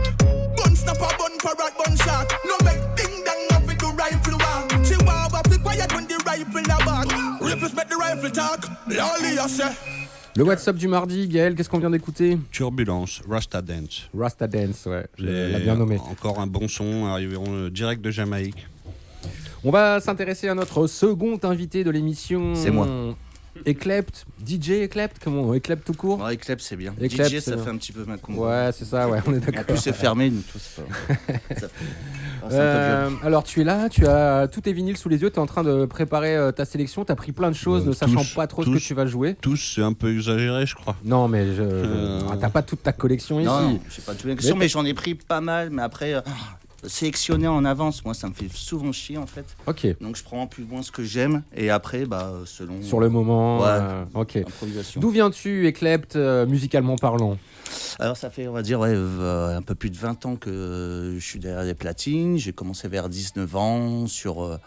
S9: Bun snapper, bun parrot, bun shot. No make ding dong of it do rifle walk. Chihuahua be quiet when the rifle a back. Ripples make the rifle talk. Lolly I say.
S5: Le WhatsApp du mardi, Gaël, qu'est-ce qu'on vient d'écouter?
S11: Turbulence, Rasta Dance.
S5: Rasta Dance, ouais, je l'ai bien nommé.
S11: Encore un bon son, arriveront direct de Jamaïque.
S5: On va s'intéresser à notre second invité de l'émission.
S6: C'est moi.
S5: Eclept, DJ Eclept, comment Eclept tout court?
S6: Ouais, Eclept c'est bien.
S5: Eclept,
S6: DJ
S5: c'est
S6: ça
S5: bien.
S6: fait un petit peu mal con.
S5: Ouais, c'est ça, ouais, on est d'accord.
S6: En plus c'est fermé, donc c'est pas...
S5: alors tu es là, tu as tous tes vinyles sous les yeux, tu es en train de préparer ta sélection, tu as pris plein de choses, ne sachant pas trop ce que tu vas jouer.
S11: Tous, c'est un peu exagéré, je crois.
S5: Non, mais t'as pas toute ta collection ici.
S6: Non, j'ai pas toute la collection, mais j'en ai pris pas mal, mais après... sélectionner en avance, moi ça me fait souvent chier en fait.
S5: Ok.
S6: Donc je prends plus ou moins ce que j'aime et après selon.
S5: Sur le moment.
S6: Ouais.
S5: Ok.
S6: Improvisation.
S5: D'où viens-tu, Eclept, musicalement parlant?
S6: Alors ça fait on va dire un peu plus de 20 ans que je suis derrière des platines. J'ai commencé vers 19 ans sur un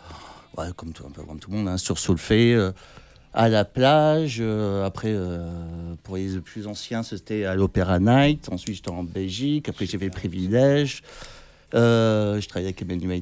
S6: peu comme tout le monde hein, sur Solfé. À la plage, après pour les plus anciens c'était à l'Opéra Night, ensuite j'étais en Belgique, après j'ai fait le privilège. Je travaillais avec Emmanuel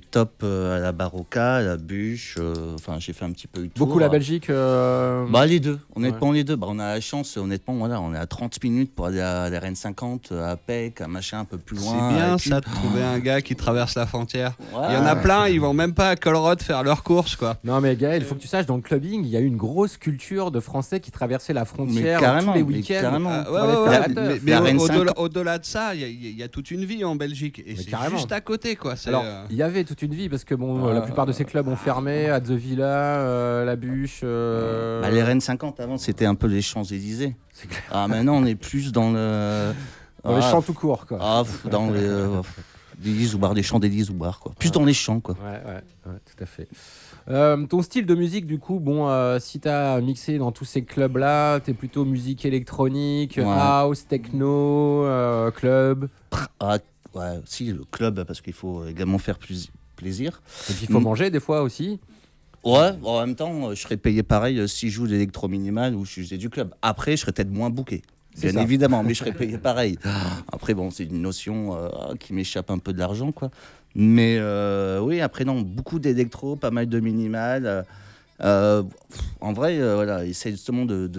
S6: Top à la Barocca, à la Bûche. Enfin, j'ai fait un petit peu le tour.
S5: Beaucoup la Belgique
S6: Bah, les deux. Honnêtement, les deux. Bah, on a la chance, honnêtement, voilà, on est à 30 minutes pour aller à la Rennes 50, à Pec, un machin un peu plus loin.
S11: C'est bien ça de trouver un gars qui traverse la frontière.
S6: Ouais.
S11: Il y en a plein, ils vont même pas à Colruyt faire leurs courses, quoi.
S5: Non, mais Gaël, il faut que tu saches, dans le clubbing, il y a eu une grosse culture de Français qui traversaient la frontière tous les week-ends.
S11: Mais au-delà de ça, il y a toute une vie en Belgique. Et c'est juste à côté, quoi.
S5: Alors, il y avait toute une vie parce que la plupart de ces clubs ont fermé, à The Villa, la Bûche.
S6: Les Rennes 50 avant c'était un peu les Champs-Élysées. Maintenant on est plus dans le.
S5: Dans les champs tout court quoi.
S6: d'église ou bar, des chants d'église ou bar, quoi. Plus dans les chants, quoi.
S5: Ouais, tout à fait. Ton style de musique, du coup, si t'as mixé dans tous ces clubs-là, t'es plutôt musique électronique, house, techno, club.
S6: Ah, ouais, si, le club, parce qu'il faut également faire plaisir.
S5: Et puis il faut manger des fois aussi.
S6: Ouais, en même temps, je serais payé pareil si je joue de l'électro minimal ou si je faisais du club. Après, je serais peut-être moins booké. Bien évidemment, mais je serais payé pareil. Après, bon, c'est une notion qui m'échappe un peu de l'argent, quoi. Mais oui, après, non, beaucoup d'électro, pas mal de minimal. En vrai, voilà, essaye justement de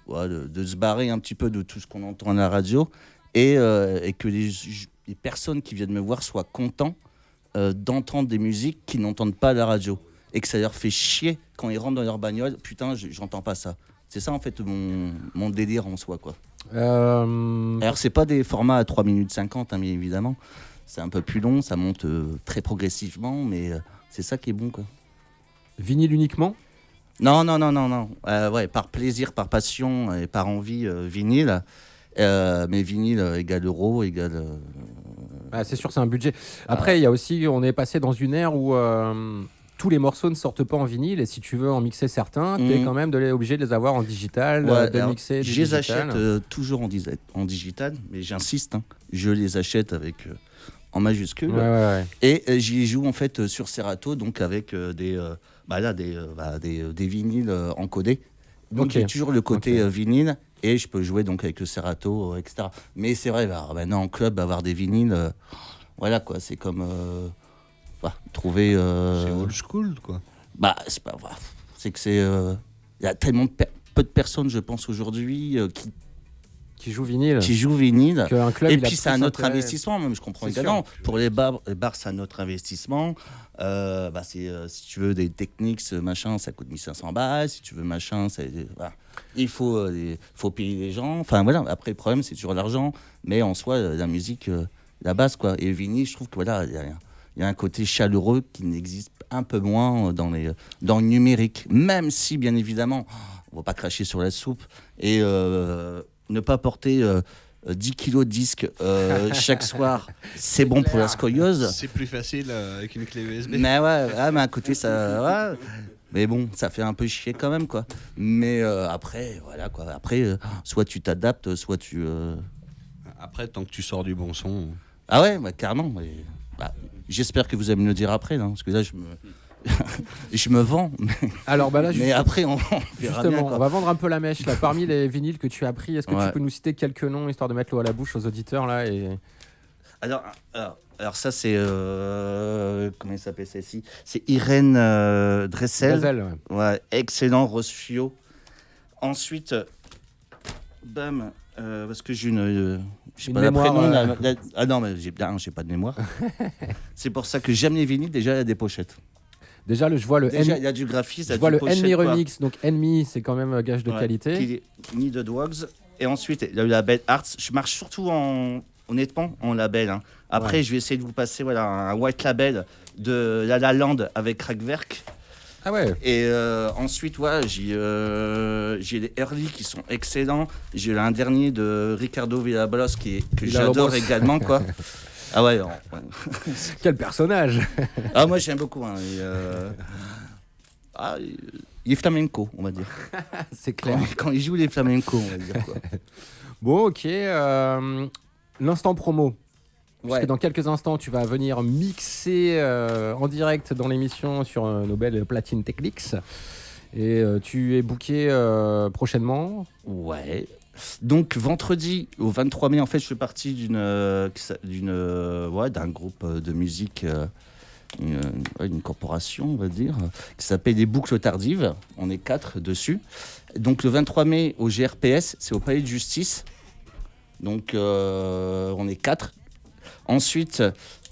S6: se barrer un petit peu de tout ce qu'on entend à la radio et que les personnes qui viennent me voir soient contents d'entendre des musiques qu'ils n'entendent pas à la radio. Et que ça leur fait chier quand ils rentrent dans leur bagnole. Putain, j'entends pas ça. C'est ça, en fait, mon délire en soi, quoi. Alors, c'est pas des formats à 3 minutes 50, hein, bien évidemment. C'est un peu plus long, ça monte très progressivement, mais c'est ça qui est bon, quoi.
S5: Vinyle uniquement ?
S6: Non. Ouais, par plaisir, par passion et par envie, vinyle. Mais vinyle égale euro, égale...
S5: c'est sûr, c'est un budget. Après, il y a aussi, on est passé dans une ère où... tous les morceaux ne sortent pas en vinyle et si tu veux en mixer certains, tu es quand même obligé de les avoir en digital, de mixer du
S6: je les
S5: digital.
S6: achète toujours en digital, mais j'insiste, hein, je les achète avec en majuscule et j'y joue en fait sur Serato, donc avec des vinyles encodés. Donc j'ai toujours le côté vinyle et je peux jouer donc avec le Serato, etc. Mais c'est vrai, maintenant en club, avoir des vinyles, voilà quoi, c'est comme... trouver
S11: c'est old school, quoi.
S6: C'est pas vrai. C'est que c'est il y a tellement peu de personnes, je pense, aujourd'hui
S5: qui jouent vinyle,
S6: qu'un club, et puis c'est un autre investissement, même, je comprends également. Pour les bars, c'est un autre investissement. C'est si tu veux des techniques, machin, ça coûte 1500 balles. Si tu veux machin, il faut payer les gens. Enfin voilà, après le problème c'est toujours l'argent, mais en soi la musique, la base, quoi. Et le vinyle, je trouve que voilà, il y a un côté chaleureux qui n'existe un peu moins dans le numérique. Même si, bien évidemment, on ne va pas cracher sur la soupe. Et ne pas porter 10 kilos de disques chaque soir, c'est bon pour la scoliose.
S11: C'est plus facile avec une clé USB.
S6: Mais mais à côté, ça... Ouais. Mais bon, ça fait un peu chier quand même, quoi. Mais après, voilà, quoi. Après, soit tu t'adaptes, soit tu...
S11: Après, tant que tu sors du bon son...
S6: Ah ouais, carrément. J'espère que vous allez me le dire après, parce que là, je me vends.
S5: Alors, là,
S6: mais après, on verra bien,
S5: on va vendre un peu la mèche. Là. Parmi les vinyles que tu as pris, est-ce que tu peux nous citer quelques noms, histoire de mettre l'eau à la bouche aux auditeurs là
S6: Alors ça, c'est... comment il s'appelle celle-ci ? C'est Irène Dressel. Ouais, excellent, Rose Fio. Ensuite, bam... parce que j'ai j'ai pas
S5: mémoire,
S6: la prénom. Ah non, mais j'ai pas de mémoire. C'est pour ça que j'aime les vinyles. Déjà, il y a des pochettes.
S5: Déjà, il
S6: y a du graphisme.
S5: Je vois le Enemy Remix. Donc, Enemy, c'est quand même gage de qualité.
S6: Need the Dogs. Et ensuite, il y a le label Arts. Je marche surtout honnêtement en label. Hein. Après, je vais essayer de vous passer un white label de La La Land avec Kraftwerk.
S5: Ah ouais.
S6: Et ensuite, j'ai les early qui sont excellents. J'ai un dernier de Ricardo Villalobos que j'adore également, quoi. Ah ouais.
S5: Quel personnage.
S6: Ah, moi j'aime beaucoup. Hein. Il est flamenco, on va dire.
S5: C'est clair.
S6: Quand il joue les flamenco, on va dire, quoi.
S5: Bon, ok. L'instant promo. Parce que dans quelques instants, tu vas venir mixer en direct dans l'émission sur nos belles platines Technics. Et tu es booké prochainement.
S6: Ouais. Donc vendredi au 23 mai, en fait, je fais partie d'un groupe de musique, une corporation, on va dire, qui s'appelle les Boucles Tardives. On est 4 dessus. Donc le 23 mai au GRPS, c'est au Palais de Justice. Donc on est 4. Ensuite...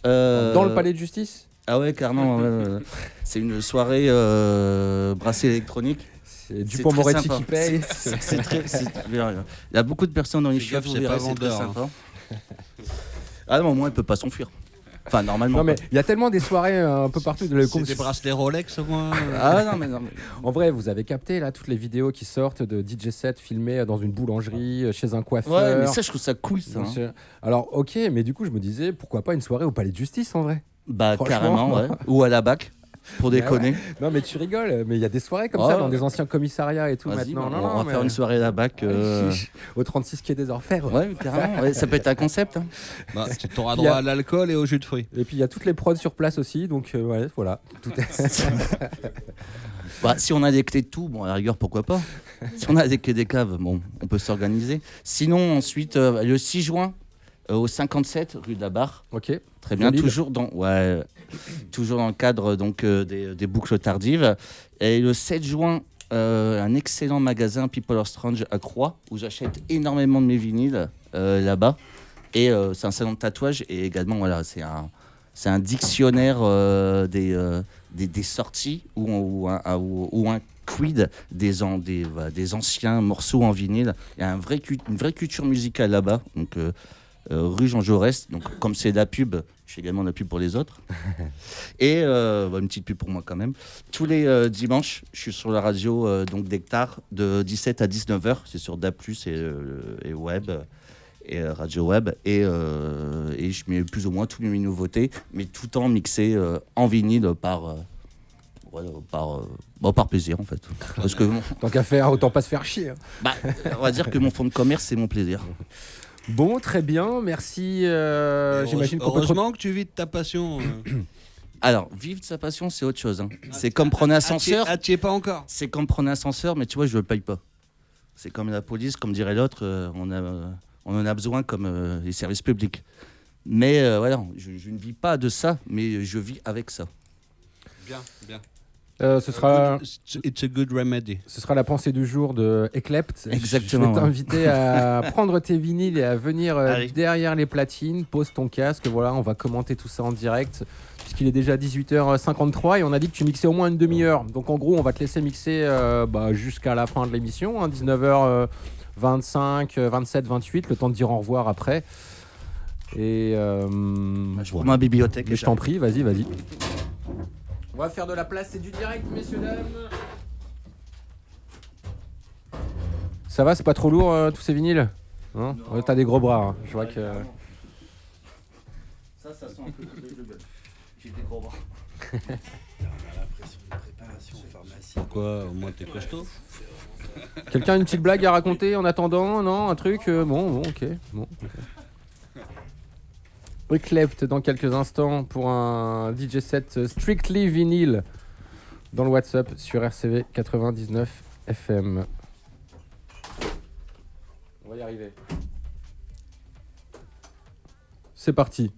S5: dans le Palais de Justice ?
S6: Ah ouais, carrément. C'est une soirée brassée électronique.
S5: C'est Dupond-Moretti qui paye.
S6: Il y a beaucoup de personnes dans les chiffres.
S11: C'est pas vendeur.
S6: Ah non, au moins, il ne peut pas s'enfuir. Enfin, normalement.
S5: Non, mais il y a tellement des soirées un peu partout.
S11: C'est des bracelets Rolex au moins.
S6: Ah non, mais non.
S5: En vrai, vous avez capté là toutes les vidéos qui sortent de DJ sets filmés dans une boulangerie, chez un coiffeur.
S6: Ouais, mais ça, je trouve ça cool, ça.
S5: Alors, ok, mais du coup, je me disais, pourquoi pas une soirée au Palais de Justice en vrai?
S6: Bah, carrément, ouais. Ou à la BAC. Pour déconner.
S5: Ouais. Non, mais tu rigoles, mais il y a des soirées comme ça dans des anciens commissariats et tout maintenant.
S6: On va faire une soirée à la BAC.
S5: Au 36 quai des Orfèvres.
S6: Ouais, carrément. Ouais, ça peut être un concept. Hein.
S11: Bah, tu auras droit à l'alcool et au jus de fruits.
S5: Et puis il y a toutes les prods sur place aussi, donc ouais, voilà. Tout est...
S6: Bah, si on a des clés de tout, bon, à la rigueur, pourquoi pas. Si on a des clés des caves, bon, on peut s'organiser. Sinon, ensuite, le 6 juin, au 57 rue de la Barre.
S5: Ok.
S6: Très bien, toujours dans le cadre donc, des boucles tardives. Et le 7 juin, un excellent magasin People Are Strange à Croix, où j'achète énormément de mes vinyles là-bas. Et c'est un salon de tatouage. Et également, voilà, c'est un dictionnaire des sorties ou un quid des anciens morceaux en vinyle. Il y a une vraie culture musicale là-bas. Donc, rue Jean Jaurès, donc comme c'est de la pub, je fais également de la pub pour les autres. Et une petite pub pour moi quand même. Tous les dimanches, je suis sur la radio donc d'Hectare de 17 à 19h. C'est sur DAB+, et web, et radio web. Et je mets plus ou moins toutes mes nouveautés, mais tout en mixé en vinyle par plaisir en fait. Parce que
S5: tant qu'à faire, autant pas se faire chier.
S6: Bah, on va dire que mon fonds de commerce, c'est mon plaisir.
S5: Bon, très bien, merci. J'imagine qu'on
S11: heureusement que tu vis de ta passion.
S6: Alors, vivre de sa passion, c'est autre chose. Hein. C'est comme prendre un ascenseur.
S11: Tu es pas encore.
S6: C'est comme prendre un ascenseur, mais tu vois, je le paye pas. C'est comme la police, comme dirait l'autre, on en a besoin comme les services publics. Mais voilà, je ne vis pas de ça, mais je vis avec ça.
S11: Bien.
S5: Ce sera
S11: It's a good remedy.
S5: Ce sera la pensée du jour de Eclept.
S6: Exactement.
S5: Je vais t'inviter à prendre tes vinyles et à venir derrière les platines. Pose ton casque, voilà, on va commenter tout ça en direct. Puisqu'il est déjà 18h53 et on a dit que tu mixais au moins une demi-heure. Donc en gros, on va te laisser mixer jusqu'à la fin de l'émission, hein, 19h25, 27, 28, le temps de dire au revoir après. Et
S6: je prends ma bibliothèque.
S5: Mais je t'en prie, vas-y. On va faire de la place, c'est du direct, messieurs, dames. Ça va, c'est pas trop lourd tous ces vinyles, hein? T'as des gros bras, hein. Je vois que...
S6: Ça sent un peu de gueule. J'ai des gros bras.
S2: On a l'impression de préparation en pharmacie.
S11: Pourquoi? Au moins t'es costaud.
S5: Quelqu'un a une petite blague à raconter en attendant? Non, un truc Bon, ok. Eclept dans quelques instants pour un DJ set Strictly Vinyl dans le WhatsApp sur RCV 99 FM. On va y arriver. C'est parti.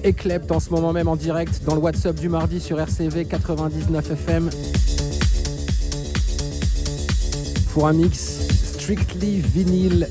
S5: Eclept en ce moment même en direct dans le WhatsApp du mardi sur RCV 99 FM. Pour un mix strictly vinyle.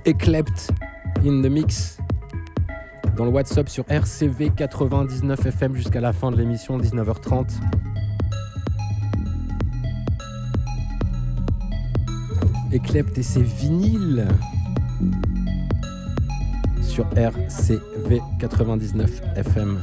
S5: Eclept in the mix dans le WhatsApp sur RCV 99 FM jusqu'à la fin de l'émission, 19h30. Eclept et ses vinyles sur RCV 99 FM.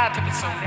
S10: hard to be so.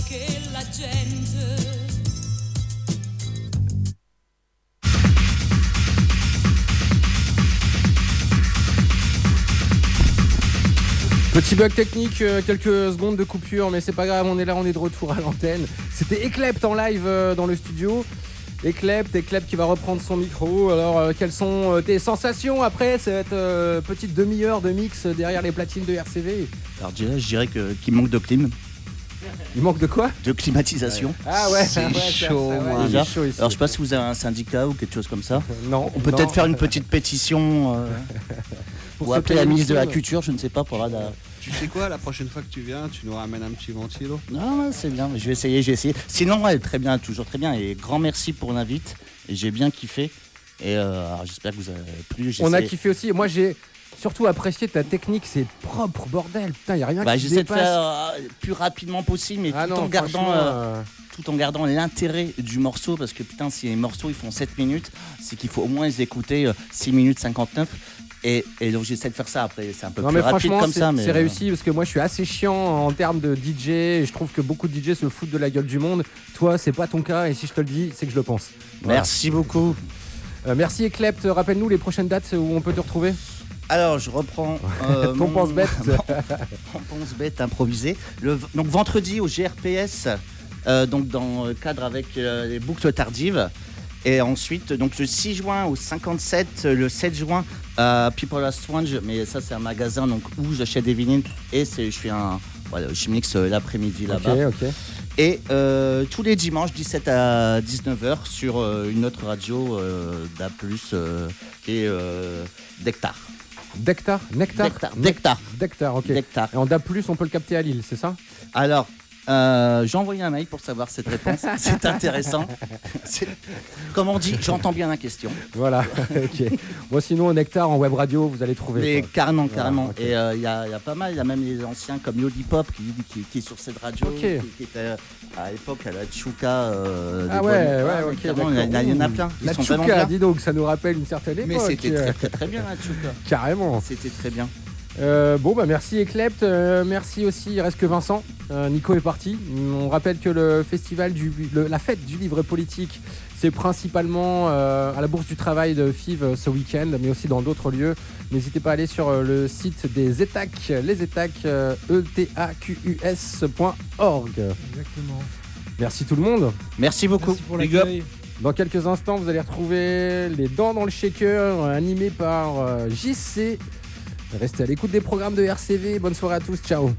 S15: che la gente.
S5: Petit bug technique, quelques secondes de coupure, mais c'est pas grave, on est là, on est de retour à l'antenne. C'était Eclept en live dans le studio. Eclept qui va reprendre son micro. Alors, quelles sont tes sensations après cette petite demi-heure de mix derrière les platines de RCV?
S6: Alors je dirais qu'il manque de clim.
S5: Il manque de quoi?
S6: De climatisation.
S5: Ah ouais,
S6: c'est chaud.
S5: Déjà. Chaud ici.
S6: Alors je sais pas si vous avez un syndicat ou quelque chose comme ça.
S5: Non.
S6: On peut peut-être faire une petite pétition ou appeler la ministre de la Culture, je ne sais pas, pour la...
S11: Tu sais quoi, la prochaine fois que tu viens, tu nous ramènes un petit ventilo.
S6: Non, c'est bien, je vais essayer. Sinon, ouais, très bien, toujours très bien. Et grand merci pour l'invite. Et j'ai bien kiffé. Et alors, j'espère que vous avez plu.
S5: On a kiffé aussi. Moi, j'ai surtout apprécié ta technique. C'est propre, bordel. Putain, il n'y a rien qui se
S6: j'essaie
S5: dépasse.
S6: de faire plus rapidement possible, mais tout en gardant l'intérêt du morceau. Parce que putain, si les morceaux ils font 7 minutes, c'est qu'il faut au moins les écouter 6 minutes 59. Et donc j'essaie de faire ça après, c'est un peu plus rapide comme ça.
S5: C'est réussi parce que moi je suis assez chiant en termes de DJ et je trouve que beaucoup de DJ se foutent de la gueule du monde. Toi c'est pas ton cas et si je te le dis c'est que je le pense.
S6: Voilà. Merci beaucoup.
S5: Merci Eclept, rappelle-nous les prochaines dates où on peut te retrouver.
S6: Alors je reprends
S5: ton pense-bête.
S6: Mon pense-bête improvisé. Donc vendredi au GRPS, donc dans le cadre avec les boucles tardives. Et ensuite, donc le 6 juin au 57, le 7 juin à People Are Strange, mais ça c'est un magasin donc, où j'achète des vinyles et je mixe l'après-midi là-bas.
S5: Ok.
S6: Et tous les dimanches, 17 à 19h, sur une autre radio d'A+, qui est Dectar.
S5: Dectar, ok.
S6: Dectar.
S5: Et en DA+, on peut le capter à Lille, c'est ça?
S6: Alors, j'ai envoyé un mail pour savoir cette réponse. C'est intéressant. Comme on dit, j'entends bien la question.
S5: Voilà, ok. Bon, sinon, Nectar en web radio, vous allez trouver.
S6: Mais carrément.
S5: Okay.
S6: Et il y a pas mal, il y a même les anciens comme Yodi Pop qui est sur cette radio,
S5: okay.
S6: qui était à l'époque à la Tchouka.
S5: Ok.
S6: Il y en a plein.
S5: La Tchouka, dis donc, ça nous rappelle une certaine époque.
S6: Mais c'était très bien la Tchouka.
S5: Carrément.
S6: C'était très bien.
S5: Merci Eclept, merci aussi, il reste que Vincent. Nico est parti. On rappelle que le festival la fête du livre politique, c'est principalement à la Bourse du Travail de Fives ce week-end, mais aussi dans d'autres lieux. N'hésitez pas à aller sur le site des ETAC, les ETAC, etaqus.org.
S8: Exactement.
S5: Merci tout le monde.
S6: Merci beaucoup.
S8: Merci pour l'accueil.
S5: Dans quelques instants, vous allez retrouver Les Dents dans le Shaker, animé par JC. Restez à l'écoute des programmes de RCV. Bonne soirée à tous. Ciao.